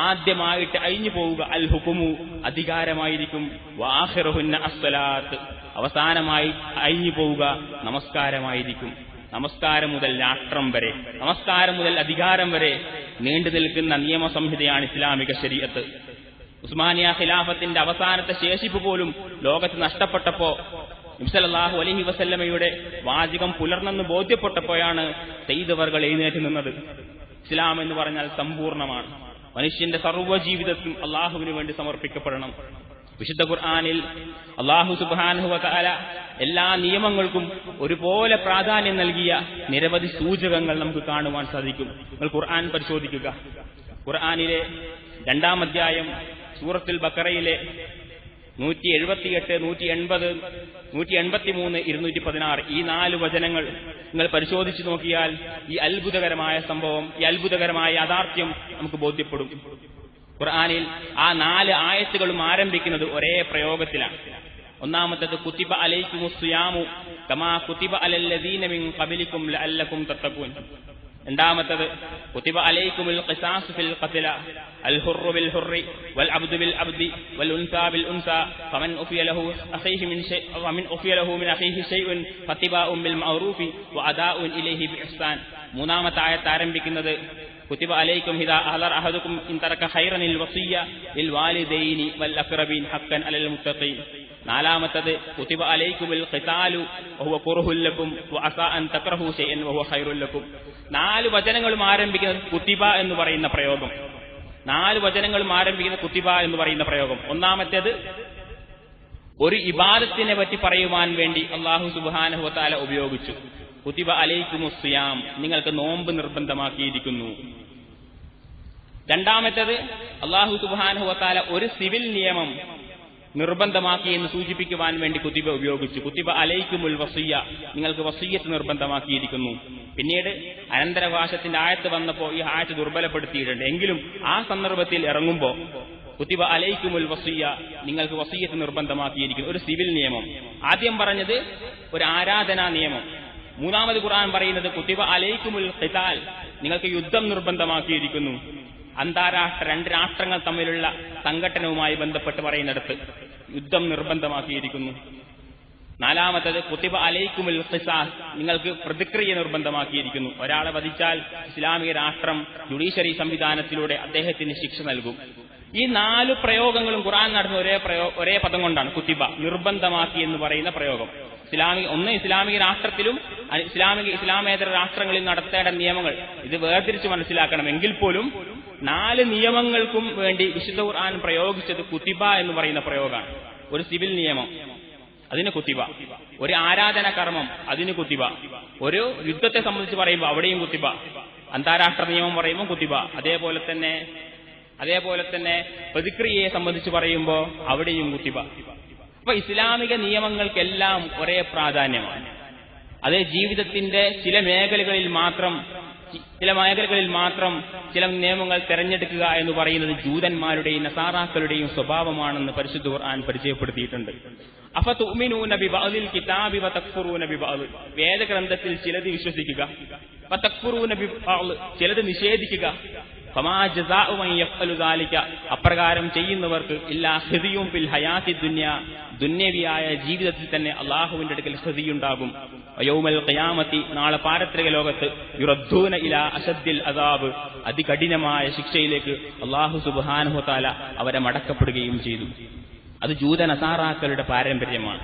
ആദ്യമായിട്ട് അഴിഞ്ഞു പോവുക അൽ ഹുകുമു, അധികാരമായിരിക്കും. വആഖിറുഹുന്ന അസ്സലാത്ത്, അവസാനമായി അഴിഞ്ഞു പോവുക നമസ്കാരമായിരിക്കും. നമസ്കാരം മുതൽ രാഷ്ട്രം വരെ, നമസ്കാരം മുതൽ അധികാരം വരെ നീണ്ടു നിൽക്കുന്ന നിയമസംഹിതയാണ് ഇസ്ലാമിക ശരീഅത്ത്. ഉസ്മാനിയ ഖിലാഫത്തിന്റെ അവസാനത്തെ ശേഷിപ്പ് പോലും ലോകത്ത് നഷ്ടപ്പെട്ടപ്പോ നബി സല്ലല്ലാഹു അലൈഹി വസല്ലമയുടെ വാചകം പുലർന്നെന്ന് ബോധ്യപ്പെട്ടപ്പോഴാണ് സയ്യിദ് അവർകൾ എഴുന്നേറ്റ് നിന്നത്. ഇസ്ലാം എന്ന് പറഞ്ഞാൽ സമ്പൂർണ്ണമാണ്. മനുഷ്യന്റെ സർവ്വജീവിതത്തും അള്ളാഹുവിന് വേണ്ടി സമർപ്പിക്കപ്പെടണം. വിശുദ്ധ ഖുർആനിൽ അല്ലാഹു സുബ്ഹാനഹു വ തആല എല്ലാ നിയമങ്ങൾക്കും ഒരുപോലെ പ്രാധാന്യം നൽകിയ നിരവധി സൂചകങ്ങൾ നമുക്ക് കാണുവാൻ സാധിക്കും. നിങ്ങൾ ഖുർആൻ പരിശോധിക്കുക. ഖുർആനിലെ 2-ാം അധ്യായം സൂറത്തുൽ ബഖറയിലെ 178, 180, 183, 216 ഈ 4 വചനങ്ങൾ നിങ്ങൾ പരിശോധിച്ചു നോക്കിയാൽ ഈ അത്ഭുതകരമായ സംഭവം, ഈ അത്ഭുതകരമായ യാഥാർത്ഥ്യം നമുക്ക് ബോധ്യപ്പെടും. ഖുർആനിൽ ആ 4 ആയത്തുകളും ആരംഭിക്കുന്നത് ഒരേ പ്രയോഗത്തിലാണ്. ഒന്നാമത്തേത് കുതിബ അലൈക്കുമുസ് സിയാമു കമാ കുതിബ അലല്ലദീന മിൻ ഖബലികും ലഅല്ലകും തത്തഖൂൻ. രണ്ടാമത്തേത് കുതിബ അലൈക്കുമുൽ ഖിസാസു ഫിൽ ഖത്ല അൽ ഹുർറു ബിൽ ഹുർറി വൽ അബ്ദു ബിൽ അബ്ദി വൽ ഉൻസാ ബിൽ ഉൻസാ ഫമൻ ഉഫിയ ലഹു അഖീഹി മിൻ ഷൈ വമൻ ഉഫിയ ലഹു മിൻ അഖീഹി ഷൈഉൻ ഫതിബാഉൻ ബിൽ മഅറൂഫി വഅദാഉൻ ഇലൈഹി ബിഇഹ്സാൻ. മൂന്നാമത്തെ ആയത്ത് ആരംഭിക്കുന്നത് കുതിബ അലൈക്കും ഇദാ അഹ്ദറ അഹദുക്കും ഇൻ തറക ഖൈറനിൽ വസിയ്യ ലിൽ വാലിദൈനി വൽ അഖ്റബീൻ ഹഖ്ഖൻ അലൽ മുത്തഖീൻ. നാലാമത്തേത് കുതിബ അലൈക്കുമുൽ ഖിതാലു വഹുവ കുർഹുൽ ലക്കും വഅസാ അൻ തക്റഹു ശൈഅൻ വഹുവ ഖൈറുൽ ലക്കും. 4 വചനങ്ങളും ആരംഭിക്കുന്നത് കുതിബ എന്ന് പറയുന്ന പ്രയോഗം. 4 വചനങ്ങളും ആരംഭിക്കുന്ന കുതിബ എന്ന് പറയുന്ന പ്രയോഗം. ഒന്നാമത്തേത് ഒരു ഇബാദത്തിനെ പറ്റി പറയുവാൻ വേണ്ടി അല്ലാഹു സുബ്ഹാനഹു വ തആല ഉപയോഗിച്ചു. കുതിബ അലൈക്കുമുസ് സിയാം, നിങ്ങൾക്ക് നോമ്പ് നിർബന്ധമാക്കിയിരിക്കുന്നു. രണ്ടാമത്തേത് അല്ലാഹു സുബ്ഹാനഹു വ തആല ഒരു സിവിൽ നിയമം നിർബന്ധമാക്കി എന്ന് സൂചിപ്പിക്കുവാൻ വേണ്ടി കുതിബ ഉപയോഗിച്ചു. കുതിബ അലൈക്കുമുൽ വസിയ്യ, നിങ്ങൾക്ക് വസിയ്യത്ത് നിർബന്ധമാക്കിയിരിക്കുന്നു. പിന്നീട് അനന്തരവാശത്തിന്റെ ആയത്ത് വന്നപ്പോൾ ഈ ആയത്ത് ദുർബലപ്പെടുത്തിയിട്ടുണ്ട്. എങ്കിലും ആ സന്ദർഭത്തിൽ ഇറങ്ങുമ്പോൾ കുതിബ അലൈക്കുമുൽ വസിയ്യ, നിങ്ങൾക്ക് വസിയ്യത്ത് നിർബന്ധമാക്കിയിരിക്കുന്നു, ഒരു സിവിൽ നിയമം. ആദ്യം പറഞ്ഞത് ഒരു ആരാധനാ നിയമം. മൂന്നാമത് ഖുർആൻ പറയുന്നത് കുതിബ അലൈക്കുമുൽ ഖിതാൽ, നിങ്ങൾക്ക് യുദ്ധം നിർബന്ധമാക്കിയിരിക്കുന്നു. അന്താരാഷ്ട്ര 2 രാഷ്ട്രങ്ങൾ തമ്മിലുള്ള സംഘട്ടനവുമായി ബന്ധപ്പെട്ട് പറയുന്നിടത്ത് യുദ്ധം നിർബന്ധമാക്കിയിരിക്കുന്നു. നാലാമത്തത് കുതിബ അലൈക്കുമുൽ ഖിസാസ്, നിങ്ങൾക്ക് പ്രതിക്രിയ നിർബന്ധമാക്കിയിരിക്കുന്നു. ഒരാളെ വധിച്ചാൽ ഇസ്ലാമിക രാഷ്ട്രം ജുഡീഷ്യറി സംവിധാനത്തിലൂടെ അദ്ദേഹത്തിന് ശിക്ഷ നൽകും. ഈ 4 പ്രയോഗങ്ങളും ഖുർആൻ നടന്ന ഒരേ പദം കൊണ്ടാണ്, കുതിബ, നിർബന്ധമാക്കി എന്ന് പറയുന്ന പ്രയോഗം. ഇസ്ലാമിക രാഷ്ട്രത്തിലും ഇസ്ലാമേതര രാഷ്ട്രങ്ങളിൽ നടത്തേണ്ട നിയമങ്ങൾ ഇത് വേർതിരിച്ച് മനസ്സിലാക്കണം. എങ്കിൽ പോലും 4 നിയമങ്ങൾക്കും വേണ്ടി വിശുദ്ധ ഖുർആൻ പ്രയോഗിച്ചത് കുതിബ എന്ന് പറയുന്ന പ്രയോഗമാണ്. ഒരു സിവിൽ നിയമം, അതിന് കുതിബ. ഒരു ആരാധന കർമ്മം, അതിന് കുതിബ. ഒരു യുദ്ധത്തെ സംബന്ധിച്ച് പറയുമ്പോൾ അവിടെയും കുതിബ. അന്താരാഷ്ട്ര നിയമം പറയുമ്പോൾ കുതിബ. അതേപോലെ തന്നെ പ്രതിക്രിയയെ സംബന്ധിച്ച് പറയുമ്പോൾ അവിടെയും കുതിബ. അപ്പൊ ഇസ്ലാമിക നിയമങ്ങൾക്കെല്ലാം ഒരേ പ്രാധാന്യമാണ്. അതേ ജീവിതത്തിന്റെ ചില മേഖലകളിൽ മാത്രം ചില നിയമങ്ങൾ തെരഞ്ഞെടുക്കുക എന്ന് പറയുന്നത് ജൂതന്മാരുടെയും നസാറാക്കളുടെയും സ്വഭാവമാണെന്ന് പരിശുദ്ധ ഖുർആൻ പരിചയപ്പെടുത്തിയിട്ടുണ്ട്. അഫതുഅ്മിനൂന ബിബഅദിൽ കിതാബി വതക്ഫുറൂന ബിബഅദ്, വേദഗ്രന്ഥത്തിൽ ചിലത് വിശ്വസിക്കുക, വതക്ഫുറൂന ബിബഅദ്, ചിലത് നിഷേധിക്കുക. ഫമാ ജസാഉ മൻ യഫ്അലു ദാലിക, അപ്രകാരം ചെയ്യുന്നവർക്ക് ഇല്ലാ ഖിദിയും ഫിൽ ഹയാത്തി ദുനിയ, ദുന്യവിയായ ജീവിതത്തിൽ തന്നെ അല്ലാഹുവിന്റെ അടുക്കൽ ഖിദിയുണ്ടാകും. വയൗമൽ ഖിയാമത്തി, നാളെ പാരത്രിക ലോകത്ത് യുറദ്ദൂന ഇലാ അശദ്ദിൽ അദാബ്, അതികഠിനമായ ശിക്ഷയിലേക്ക് അല്ലാഹു സുബ്ഹാനഹു വ തആല അവരെ മടക്കപ്പെടുകയും ചെയ്തു. അത് ജൂത നസാറാക്കളുടെ പാരമ്പര്യമാണ്.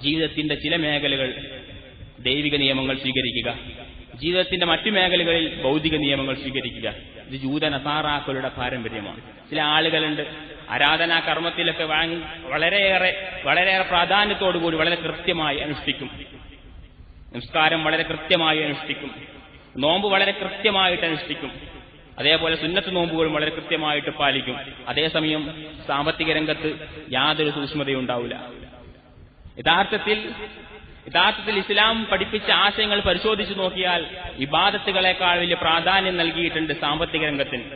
ജീവിതത്തിന്റെ ചില മേഖലകൾ ദൈവിക നിയമങ്ങൾ സ്വീകരിക്കുക, ജീവിതത്തിന്റെ മറ്റു മേഖലകളിൽ ഭൗതിക നിയമങ്ങൾ സ്വീകരിക്കുക. ഇത് ജൂത നസാറാക്കളുടെ പാരമ്പര്യമാണ്. ചില ആളുകളുണ്ട് ആരാധനാ കർമ്മത്തിലൊക്കെ വളരെയേറെ പ്രാധാന്യത്തോടുകൂടി വളരെ കൃത്യമായി അനുഷ്ഠിക്കും. നമസ്കാരം വളരെ കൃത്യമായി അനുഷ്ഠിക്കും. നോമ്പ് വളരെ കൃത്യമായിട്ട് അനുഷ്ഠിക്കും. അതേപോലെ സുന്നത്ത് നോമ്പുകളും വളരെ കൃത്യമായിട്ട് പാലിക്കും. അതേസമയം സാമ്പത്തിക രംഗത്ത് യാതൊരു സൂക്ഷ്മതയും ഉണ്ടാവില്ല. യഥാർത്ഥത്തിൽ ഇസ്ലാം പഠിപ്പിച്ച ആശയങ്ങൾ പരിശോധിച്ചു നോക്കിയാൽ ഇബാദത്തുകളെക്കാൾ വലിയ പ്രാധാന്യം നൽകിയിട്ടുണ്ട് സാമ്പത്തിക രംഗത്തിന്.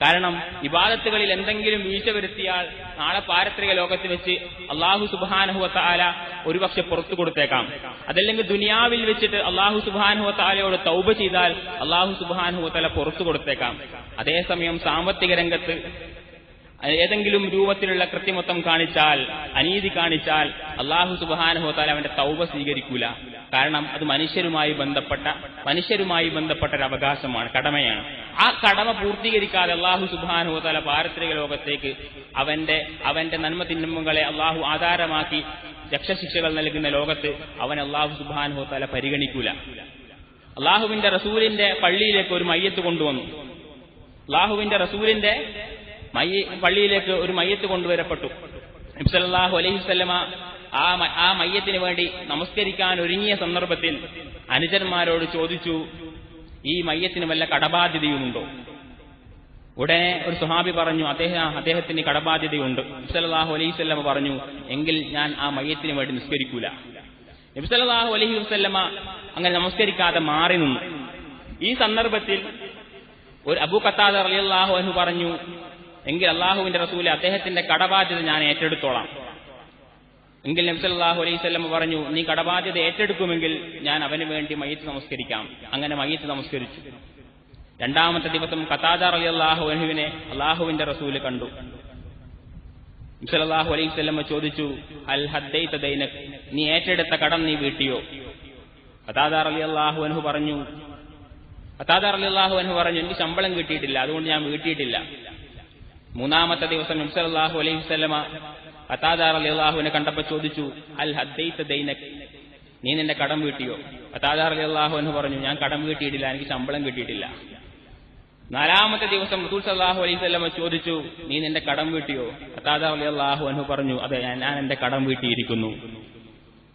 കാരണം ഇബാദത്തുകളിൽ എന്തെങ്കിലും വീഴ്ച വരുത്തിയാൽ നാളെ പാരത്രിക ലോകത്ത് വെച്ച് അല്ലാഹു സുബ്ഹാനഹു വ തആല ഒരുപക്ഷെ പുറത്തു കൊടുത്തേക്കാം. അതല്ലെങ്കിൽ ദുനിയാവിൽ വെച്ചിട്ട് അല്ലാഹു സുബ്ഹാനഹു വ തആലയോട് തൗബ ചെയ്താൽ അല്ലാഹു സുബ്ഹാനഹു വ തആല പുറത്തു കൊടുത്തേക്കാം. അതേസമയം സാമ്പത്തിക രംഗത്ത് ഏതെങ്കിലും രൂപത്തിലുള്ള കൃത്രിമത്വം കാണിച്ചാൽ, അനീതി കാണിച്ചാൽ അല്ലാഹു സുബ്ഹാനഹു വ തആല അവന്റെ തൗബ സ്വീകരിക്കൂല. കാരണം അത് മനുഷ്യരുമായി ബന്ധപ്പെട്ട ഒരു അവകാശമാണ്, കടമയാണ്. ആ കടമ പൂർത്തീകരിക്കാതെ അല്ലാഹു സുബ്ഹാനഹു വ തആല പാരത്രിക ലോകത്തേക്ക് അവന്റെ നന്മ തിന്മകളെ അല്ലാഹു ആധാരമാക്കി രക്ഷശിക്ഷകൾ നൽകുന്ന ലോകത്ത് അവൻ അല്ലാഹു സുബ്ഹാനഹു വ തആല പരിഗണിക്കൂല. അല്ലാഹുവിന്റെ റസൂലിന്റെ പള്ളിയിലേക്ക് ഒരു മയ്യത്ത് കൊണ്ടുവന്നു. അല്ലാഹുവിന്റെ റസൂലിന്റെ പള്ളിയിലേക്ക് ഒരു മയ്യത്ത് കൊണ്ടുവരപ്പെട്ടു. നബി സല്ലല്ലാഹു അലൈഹി വസല്ലമ ആ മയ്യത്തിന് വേണ്ടി നമസ്കരിക്കാൻ ഒരുങ്ങിയ സന്ദർഭത്തിൽ അനുചരന്മാരോട് ചോദിച്ചു, ഈ മയ്യത്തിന് വല്ല കടബാധ്യതയുമുണ്ടോ? ഉടനെ ഒരു സ്വഹാബി പറഞ്ഞു, അദ്ദേഹത്തിന് കടബാധ്യതയുണ്ട്. നബി സല്ലല്ലാഹു അലൈഹി വസല്ലമ പറഞ്ഞു, എങ്കിൽ ഞാൻ ആ മയ്യത്തിന് വേണ്ടി നിസ്കരിക്കൂല. നബി സല്ലല്ലാഹു അലൈഹി വസല്ലമ അങ്ങനെ നമസ്കരിക്കാതെ മാറി നിന്നു. ഈ സന്ദർഭത്തിൽ ഒരു അബൂ ഖത്താദ റളിയല്ലാഹു അൻഹു പറഞ്ഞു, എങ്കിൽ അല്ലാഹുവിന്റെ റസൂലെ, അദ്ദേഹത്തിന്റെ കടബാധ്യത ഞാൻ ഏറ്റെടുത്തോളാം. എങ്കിൽ നബി സല്ലല്ലാഹു അലൈഹി വസല്ലം പറഞ്ഞു, നീ കടബാധ്യത ഏറ്റെടുക്കുമെങ്കിൽ ഞാൻ അവന് വേണ്ടി മയ്യത്ത് നമസ്കരിക്കാം. അങ്ങനെ മയ്യത്ത് നമസ്കരിച്ചു. രണ്ടാമത്തെ ദിവസം ഖത്താദ റളിയല്ലാഹു അൻഹുവിനെ അല്ലാഹുവിന്റെ റസൂല് കണ്ടു. നബി സല്ലല്ലാഹു അലൈഹി വസല്ലം ചോദിച്ചു, അൽ ഹദ്ദൈത ദൈനക്, നീ ഏറ്റെടുത്ത കടം നീ വീട്ടിയോ? ഖത്താദ റളിയല്ലാഹു അൻഹു പറഞ്ഞു, എനിക്ക് ശമ്പളം കിട്ടിയിട്ടില്ല, അതുകൊണ്ട് ഞാൻ വീട്ടിയിട്ടില്ല. മൂന്നാമത്തെ ദിവസം നബി സല്ലല്ലാഹു അലൈഹി വസല്ലമ ഖത്താദ റളിയല്ലാഹുവിനെ കണ്ടപ്പോൾ ചോദിച്ചു, അൽ ഹദ്ദൈത ദൈനക്, നീ നിന്റെ കടം വീട്ടിയോ? ഖത്താദ റളിയല്ലാഹു അൻഹു പറഞ്ഞു, ഞാൻ കടം വീട്ടിയിട്ടില്ല, എനിക്ക് ശമ്പളം കിട്ടിയിട്ടില്ല. നാലാമത്തെ ദിവസം റസൂൽ സല്ലല്ലാഹു അലൈഹി വസല്ലമ ചോദിച്ചു, നീ നിന്റെ കടം വീട്ടിയോ? ഖത്താദ റളിയല്ലാഹു അൻഹു പറഞ്ഞു, അതെ, ഞാൻ എന്റെ കടം വീട്ടിയിരിക്കുന്നു.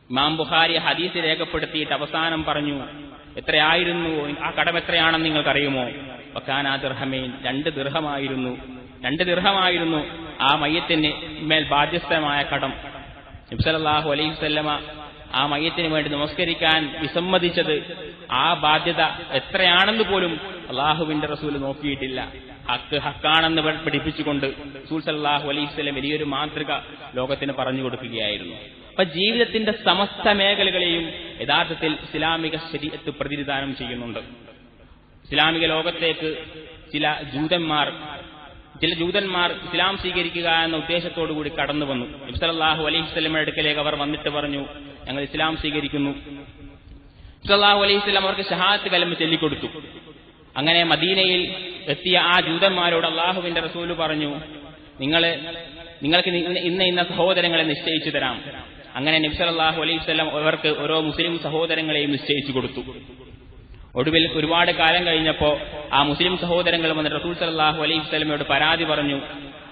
ഇമാം ബുഖാരി ഹദീസ് രേഖപ്പെടുത്തിയിട്ട് അവസാനം പറഞ്ഞു, എത്രയായിരുന്നു ആ കടം? എത്രയാണെന്ന് നിങ്ങൾക്കറിയുമോ? വകാന ദിർഹമൈൻ, 2 ദിർഹമായിരുന്നു ആ മയ്യത്തിന് മേൽ ബാധ്യസ്ഥമായ കടം. നബി സല്ലല്ലാഹു അലൈഹി വസല്ലമ ആ മയ്യത്തിന് വേണ്ടി നമസ്കരിക്കാൻ വിസമ്മതിച്ചത് ആ ബാധ്യത എത്രയാണെന്ന് പോലും അല്ലാഹുവിന്റെ റസൂൽ നോക്കിയിട്ടില്ല. ഹക്കാണെന്ന് പഠിപ്പിച്ചുകൊണ്ട് റസൂൽ സല്ലല്ലാഹു അലൈഹി വസല്ലം വലിയൊരു മാതൃക ലോകത്തിന് പറഞ്ഞു കൊടുക്കുകയായിരുന്നു. അപ്പൊ ജീവിതത്തിന്റെ സമസ്ത മേഖലകളെയും യഥാർത്ഥത്തിൽ ഇസ്ലാമിക ശരീഅത്ത് പ്രതിനിധാനം ചെയ്യുന്നുണ്ട്. ഇസ്ലാമിക ലോകത്തേക്ക് ചില ജൂതന്മാർ ഇസ്ലാം സ്വീകരിക്കുക എന്ന ഉദ്ദേശത്തോടുകൂടി കടന്നു വന്നു. നബി സല്ലല്ലാഹു അലൈഹി വസല്ലമയുടെ അടുക്കലേക്ക് അവർ വന്നിട്ട് പറഞ്ഞു, ഞങ്ങൾ ഇസ്ലാം സ്വീകരിക്കുന്നു. നബി സല്ലല്ലാഹു അലൈഹി വസല്ലം അവർക്ക് ഷഹാദത്ത് കലിമ ചൊല്ലിക്കൊടുത്തു. അങ്ങനെ മദീനയിൽ എത്തിയ ആ ജൂതന്മാരോട് അല്ലാഹുവിന്റെ റസൂല് പറഞ്ഞു, നിങ്ങൾക്ക് ഇന്ന സഹോദരങ്ങളെ നിശ്ചയിച്ചു തരാം. അങ്ങനെ നബി സല്ലല്ലാഹു അലൈഹി വസല്ലം അവർക്ക് ഓരോ മുസ്ലിം സഹോദരങ്ങളെയും നിശ്ചയിച്ചു കൊടുത്തു. ഒടുവിൽ ഒരുപാട് കാലം കഴിഞ്ഞപ്പോൾ ആ മുസ്ലിം സഹോദരങ്ങൾ വന്ന് റസൂൽ സല്ലല്ലാഹു അലൈഹി വസല്ലമയോട് പരാതി പറഞ്ഞു,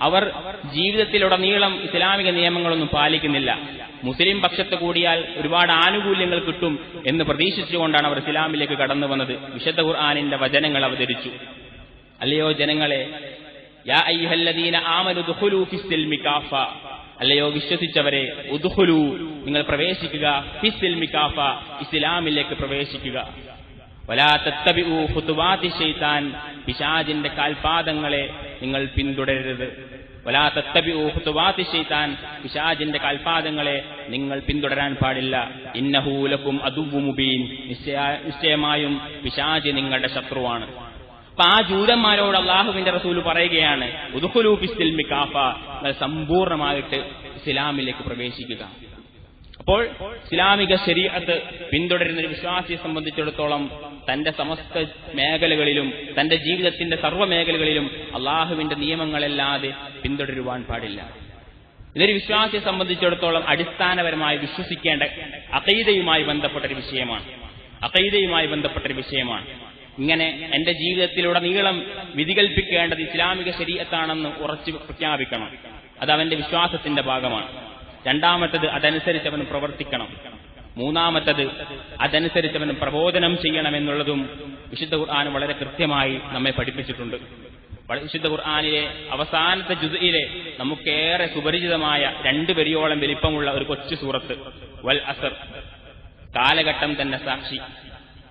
അവർ ജീവിതത്തിലുടനീളം ഇസ്ലാമിക നിയമങ്ങളൊന്നും പാലിക്കുന്നില്ല, മുസ്ലിം പക്ഷത്ത് കൂടിയാൽ ഒരുപാട് ആനുകൂല്യങ്ങൾ കിട്ടും എന്ന് പ്രതീക്ഷിച്ചുകൊണ്ടാണ് അവർ ഇസ്ലാമിലേക്ക് കടന്നു വന്നത്. വിശുദ്ധ ഖുർആനിന്റെ വചനങ്ങൾ അവതരിച്ചു. അല്ലയോ ജനങ്ങളെ, യാ അയ്യുഹല്ലദീന ആമനു ദുഖുലൂ ഫിസ്സിൽമി കാഫ, അല്ലയോ വിശ്വസിച്ചവരെ, ഉദ്ഖുലൂ, നിങ്ങൾ പ്രവേശിക്കുക, ഫിസ്സിൽമി കാഫ, ഇസ്ലാമിലേക്ക് പ്രവേശിക്കുക. വലാ തത്തബിഉ ഖുതുവാതി ശൈത്താൻ, പിശാചിന്റെ കാൽപാദങ്ങളെ നിങ്ങൾ പിന്തുടരരുത്. വലാ തത്തബിഉ ഖുതുവാതി ശൈത്താൻ, പിശാചിന്റെ കാൽപാദങ്ങളെ നിങ്ങൾ പിന്തുടരാൻ പാടില്ല. ഇന്നഹു ലക്കും അദുവ്വു മുബീൻ, നിശ്ചയമായും പിശാച് നിങ്ങളുടെ ശത്രുവാണ്. അപ്പൊ ആ ജൂതന്മാരോട് അല്ലാഹുവിന്റെ റസൂൽ പറയുകയാണ്, ഉദ്ഖുലൂ ഫിസ്സിൽമി കാഫ, നിങ്ങൾ സമ്പൂർണ്ണമായിട്ട് ഇസ്ലാമിലേക്ക് പ്രവേശിക്കുക. അപ്പോൾ ഇസ്ലാമിക ശരീഅത്ത് പിന്തുടരുന്ന ഒരു വിശ്വാസിയെ സംബന്ധിച്ചിടത്തോളം തന്റെ സമസ്ത മേഖലകളിലും തന്റെ ജീവിതത്തിന്റെ സർവ്വ മേഖലകളിലും അള്ളാഹുവിന്റെ നിയമങ്ങളല്ലാതെ പിന്തുടരുവാൻ പാടില്ല. ഇതൊരു വിശ്വാസിയെ സംബന്ധിച്ചിടത്തോളം അടിസ്ഥാനപരമായി വിശ്വസിക്കേണ്ട അഖീദയുമായി ബന്ധപ്പെട്ട ഒരു വിഷയമാണ്. ഇങ്ങനെ എന്റെ ജീവിതത്തിലുടനീളം വിധികൽപ്പിക്കേണ്ടത് ഇസ്ലാമിക ശരീഅത്താണെന്ന് ഉറച്ചു പ്രഖ്യാപിക്കണം. അത് അവന്റെ വിശ്വാസത്തിന്റെ ഭാഗമാണ്. രണ്ടാമത്തത്, അതനുസരിച്ച് അവൻ പ്രവർത്തിക്കണം. മൂന്നാമത്തത്, അതനുസരിച്ച് അവൻ പ്രബോധനം ചെയ്യണമെന്നുള്ളതും വിശുദ്ധ ഖുർആൻ വളരെ കൃത്യമായി നമ്മെ പഠിപ്പിച്ചിട്ടുണ്ട്. വിശുദ്ധ ഖുർആനിലെ അവസാനത്തെ ജുസ്ഇലെ നമുക്കേറെ സുപരിചിതമായ 2 വരിയോളം വലിപ്പമുള്ള ഒരു കൊച്ചു സൂറത്ത്, വൽ അസർ, കാലഘട്ടം തന്നെ സാക്ഷി.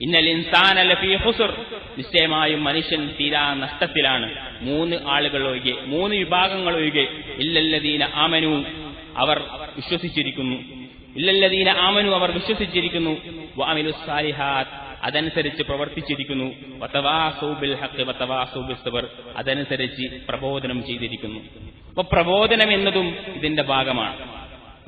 ഇന്നൽ ഇൻസാന ലഫീ ഖുസ്ർ, നിശ്ചയമായും മനുഷ്യൻ തീരാ നഷ്ടത്തിലാണ്. 3 ആളുകൾ ഒഴികെ, 3 വിഭാഗങ്ങൾ ഒഴികെ. ഇല്ലല്ലദീന ആമനു, അവർ വിശ്വസിച്ചിരിക്കുന്നു. ഇല്ലല്ലദീന ആമനു, അവർ വിശ്വസിച്ചിരിക്കുന്നു. വഅമിലുസ് സാലിഹാത്ത്, അതനുസരിച്ച് പ്രവർത്തിച്ചിരിക്കുന്നു. വതവാസൗ ബിൽ ഹഖ് വതവാസൗ ബിസ് സബ്ർ, അതനുസരിച്ച് പ്രബോധനം ചെയ്തിരിക്കുന്നു. അപ്പോൾ പ്രബോധനം എന്നതും ഇതിന്റെ ഭാഗമാണ്.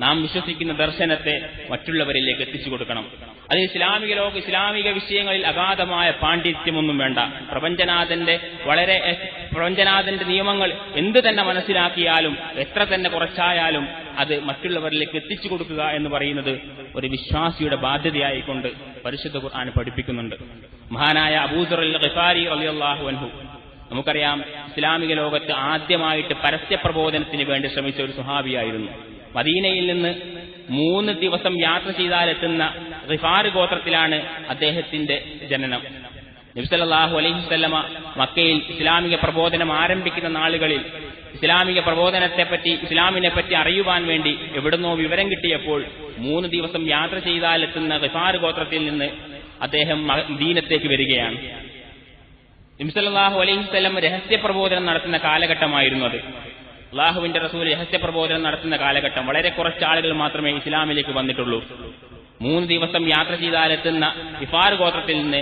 നാം വിശ്വസിക്കുന്ന ദർശനത്തെ മറ്റുള്ളവരിലേക്ക് എത്തിച്ചു കൊടുക്കണം. അത് ഇസ്ലാമിക വിഷയങ്ങളിൽ അഗാധമായ പാണ്ഡിത്യമൊന്നും വേണ്ട. പ്രപഞ്ചനാഥന്റെ നിയമങ്ങൾ എന്ത് തന്നെ മനസ്സിലാക്കിയാലും എത്ര തന്നെ കുറച്ചായാലും അത് മറ്റുള്ളവരിലേക്ക് എത്തിച്ചു കൊടുക്കുക എന്ന് പറയുന്നത് ഒരു വിശ്വാസിയുടെ ബാധ്യതയായിക്കൊണ്ട് പരിശുദ്ധ ഖുർആൻ പഠിപ്പിക്കുന്നുണ്ട്. മഹാനായ അബൂദർ അൽ ഗിഫാരി റളിയല്ലാഹു അൻഹു, നമുക്കറിയാം, ഇസ്ലാമിക ലോകത്ത് ആദ്യമായിട്ട് പരസ്യ പ്രബോധനത്തിന് വേണ്ടി ശ്രമിച്ച ഒരു സ്വഹാബിയായിരുന്നു. മദീനയിൽ നിന്ന് 3 ദിവസം യാത്ര ചെയ്താലെത്തുന്ന ഗിഫാർ ഗോത്രത്തിലാണ് അദ്ദേഹത്തിന്റെ ജനനം. നബി സല്ലല്ലാഹു അലൈഹി വസല്ലമ മക്കയിൽ ഇസ്ലാമിക പ്രബോധനം ആരംഭിക്കുന്ന നാളുകളിൽ ഇസ്ലാമിനെ പറ്റി അറിയുവാൻ വേണ്ടി എവിടുന്നോ വിവരം കിട്ടിയപ്പോൾ 3 ദിവസം യാത്ര ചെയ്താലെത്തുന്ന ഗിഫാർ ഗോത്രത്തിൽ നിന്ന് അദ്ദേഹം മദീനത്തേക്ക് വരികയാണ്. നബി സല്ലല്ലാഹു അലൈഹി വസല്ലം രഹസ്യ പ്രബോധനം നടത്തുന്ന കാലഘട്ടമായിരുന്നു അത്. അള്ളാഹുവിന്റെ റസൂൽ രഹസ്യ പ്രബോധനം നടത്തുന്ന കാലഘട്ടം. വളരെ കുറച്ച് ആളുകൾ മാത്രമേ ഇസ്ലാമിലേക്ക് വന്നിട്ടുള്ളൂ. 3 ദിവസം യാത്ര ചെയ്താലെത്തുന്ന ഗിഫാർ ഗോത്രത്തിൽ നിന്ന്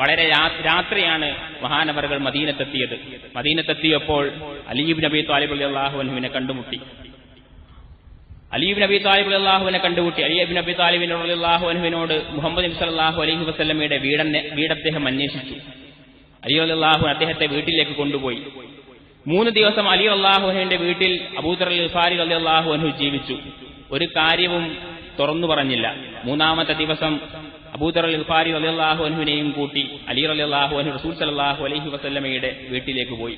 വളരെ രാത്രിയാണ് മഹാനവറുകൾ മദീനത്തെത്തിയത്. മദീനത്തെത്തിയപ്പോൾ അലി ഇബ്നു അബീ ത്വാലിബ് റളിയല്ലാഹു അൻഹുവിനെ കണ്ടുമുട്ടി. അലി ഇബ്നു അബീ ത്വാലിബ് റളിയല്ലാഹു അൻഹുവിനോട് മുഹമ്മദ് നബി സല്ലല്ലാഹു അലൈഹി വസല്ലമയുടെ വീട് അദ്ദേഹം അന്വേഷിച്ചു. അലി റളിയല്ലാഹു അദ്ദേഹത്തെ വീട്ടിലേക്ക് കൊണ്ടുപോയി. 3 ദിവസം അലി റളിയല്ലാഹു അൻഹുവിന്റെ വീട്ടിൽ അബൂദർ അൽ ഗിഫാരി റളിയല്ലാഹു അൻഹു ജീവിച്ചു. ഒരു കാര്യവും തുറന്നു പറഞ്ഞില്ല. 3-ാമത്തെ ദിവസം അബൂദർ അൽ ഗിഫാരി റളിയല്ലാഹു അൻഹുവിനെയും കൂട്ടി അലി റളിയല്ലാഹു അൻഹു റസൂൽ സല്ലല്ലാഹു അലൈഹി വസല്ലമയുടെ വീട്ടിലേക്ക് പോയി.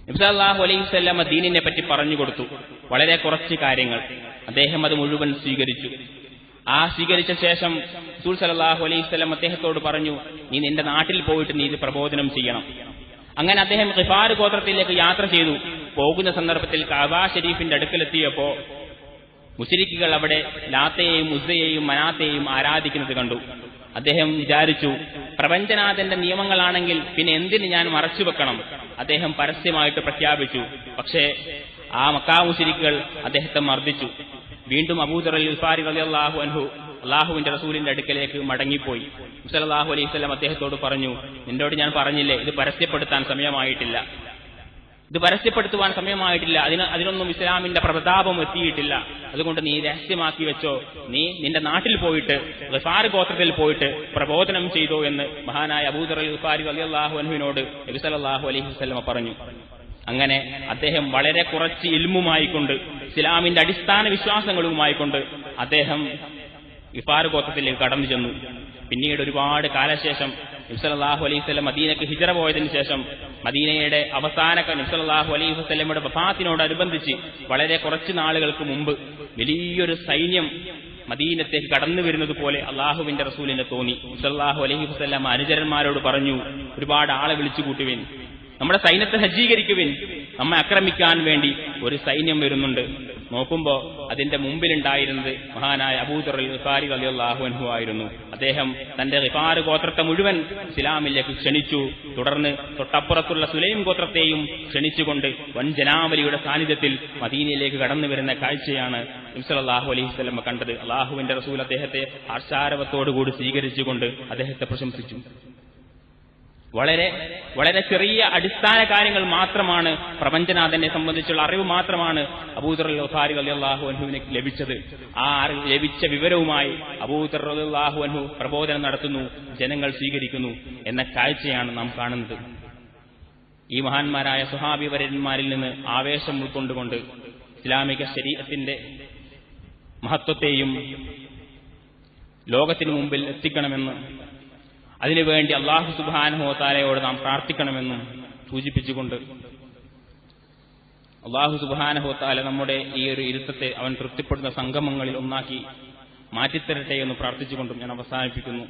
നബി സല്ലല്ലാഹു അലൈഹി വസല്ലമ ദീനിനെ പറ്റി പറഞ്ഞു കൊടുത്തു. വളരെ കുറച്ച് കാര്യങ്ങൾ. അദ്ദേഹം അത് മുഴുവൻ സ്വീകരിച്ചു. സ്വീകരിച്ച ശേഷം റസൂൽ സല്ലല്ലാഹു അലൈഹി വസല്ലം അദ്ദേഹത്തോട് പറഞ്ഞു, നീ നിന്റെ നാട്ടിൽ പോയിട്ട് നീ ഇത് പ്രബോധനം ചെയ്യണം. അങ്ങനെ അദ്ദേഹം ഗിഫാർ ഗോത്രത്തിലേക്ക് യാത്ര ചെയ്തു. പോകുന്ന സന്ദർഭത്തിൽ കഅബ ഷരീഫിന്റെ അടുക്കലെത്തിയപ്പോ മുശ്രിക്കുകൾ അവിടെ ലാത്തയെയും ഉസ്സയെയും മനാത്തയെയും ആരാധിക്കുന്നത് കണ്ടു. അദ്ദേഹം വിചാരിച്ചു, പ്രപഞ്ചനാഥന്റെ നിയമങ്ങളാണെങ്കിൽ പിന്നെ എന്തിന് ഞാൻ മറച്ചു വെക്കണം? അദ്ദേഹം പരസ്യമായിട്ട് പ്രഖ്യാപിച്ചു. പക്ഷേ ആ മക്കാ മുശ്രിക്കുകൾ അദ്ദേഹത്തെ മർദ്ദിച്ചു. വീണ്ടും അബൂദർ അൽ ഗിഫാരി റളിയല്ലാഹു അൻഹു അള്ളാഹുവിന്റെ റസൂലിന്റെ അടുക്കലേക്ക് മടങ്ങിപ്പോയി. സല്ലല്ലാഹു അലൈഹി വസല്ലം അദ്ദേഹത്തോട് പറഞ്ഞു, നിന്നോട് ഞാൻ പറഞ്ഞില്ലേ, ഇത് പരസ്യപ്പെടുത്താൻ സമയമായിട്ടില്ല. അതിനൊന്നും ഇസ്ലാമിന്റെ പ്രതാപം എത്തിയിട്ടില്ല. അതുകൊണ്ട് നീ രഹസ്യമാക്കി വെച്ചോ. നീ നിന്റെ നാട്ടിൽ പോയിട്ട് ഗിഫാർ ഗോത്രത്തിൽ പോയിട്ട് പ്രബോധനം ചെയ്തോ എന്ന് മഹാനായ അബൂദർ അൽ ഗിഫാരി റളിയല്ലാഹു അൻഹുവിനോട് നബി സല്ലല്ലാഹു അലൈഹി വസല്ലം പറഞ്ഞു. അങ്ങനെ അദ്ദേഹം വളരെ കുറച്ച് ഇൽമുമായിക്കൊണ്ട് ഇസ്ലാമിന്റെ അടിസ്ഥാന വിശ്വാസങ്ങളുമായിക്കൊണ്ട് അദ്ദേഹം ഗിഫാർ ഗോത്രത്തിലേക്ക് കടന്നു ചെന്നു. പിന്നീട് ഒരുപാട് കാലശേഷം നബി സല്ലല്ലാഹു അലൈഹി വസല്ലം മദീനയ്ക്ക് ഹിജ്റ പോയതിനു ശേഷം മദീനയുടെ അവസാന നബി സല്ലല്ലാഹു അലൈഹി വസല്ലമയുടെ വഫാത്തിനോടനുബന്ധിച്ച് വളരെ കുറച്ച് നാളുകൾക്ക് മുമ്പ് വലിയൊരു സൈന്യം മദീനത്തേക്ക് കടന്നു വരുന്നത് പോലെ അള്ളാഹുവിന്റെ റസൂലിനെ തോന്നി. നബി സല്ലല്ലാഹു അലൈഹി വസല്ലം അനുചരന്മാരോട് പറഞ്ഞു, ഒരുപാട് ആളെ വിളിച്ചു കൂട്ടുവിൻ, നമ്മുടെ സൈന്യത്തെ സജ്ജീകരിക്കുവിൻ, നമ്മെ ആക്രമിക്കാൻ വേണ്ടി ഒരു സൈന്യം വരുന്നുണ്ട്. നോക്കുമ്പോ അതിന്റെ മുമ്പിലുണ്ടായിരുന്നത് മഹാനായ അബൂദർ അൽ ഗിഫാരി റളിയല്ലാഹു അൻഹു ആയിരുന്നു. അദ്ദേഹം തന്റെ ഗിഫാർ ഗോത്രത്തെ മുഴുവൻ ഇസ്ലാമിലേക്ക് ക്ഷണിച്ചു. തുടർന്ന് തൊട്ടപ്പുറത്തുള്ള സുലൈം ഗോത്രത്തെയും ക്ഷണിച്ചുകൊണ്ട് വൻ ജനാവലിയുടെ സാന്നിധ്യത്തിൽ മദീനയിലേക്ക് കടന്നു വരുന്ന കാഴ്ചയാണ് നബി സല്ലല്ലാഹു അലൈഹി വസല്ലം കണ്ടത്. അള്ളാഹുവിന്റെ റസൂൽ അദ്ദേഹത്തെ ആർഷാരവത്തോടുകൂടി സ്വീകരിച്ചുകൊണ്ട് അദ്ദേഹത്തെ പ്രശംസിച്ചു. വളരെ വളരെ ചെറിയ അടിസ്ഥാന കാര്യങ്ങൾ മാത്രമാണ്, പ്രപഞ്ചനാഥനെ സംബന്ധിച്ചുള്ള അറിവ് മാത്രമാണ് അബൂദർ അൽ ഗിഫാരി റളിയല്ലാഹു അൻഹുവിന് ലഭിച്ചത്. ആ ലഭിച്ച വിവരവുമായി അബൂദർ റളിയല്ലാഹു അൻഹു പ്രബോധനം നടത്തുന്നു, ജനങ്ങൾ സ്വീകരിക്കുന്നു എന്ന കാഴ്ചയാണ് നാം കാണുന്നത്. ഈ മഹാന്മാരായ സ്വഹാബി വര്യന്മാരിൽ നിന്ന് ആവേശം ഉൾക്കൊണ്ടുകൊണ്ട് ഇസ്ലാമിക ശരീഅത്തിന്റെ മഹത്വത്തെയും ലോകത്തിനു മുമ്പിൽ എത്തിക്കണമെന്ന്, അതിനുവേണ്ടി അല്ലാഹു സുബ്ഹാനഹു വ തആലയോട് നാം പ്രാർത്ഥിക്കണമെന്നും സൂചിപ്പിച്ചുകൊണ്ട് അല്ലാഹു സുബ്ഹാനഹു വ തആല നമ്മുടെ ഈ ഒരു ഇരുത്തത്തെ അവൻ തൃപ്തിപ്പെടുന്ന സംഗമങ്ങളിൽ ഒന്നാക്കി മാറ്റിത്തരട്ടെ എന്ന് പ്രാർത്ഥിച്ചുകൊണ്ടും ഞാൻ അവസാനിപ്പിക്കുന്നു.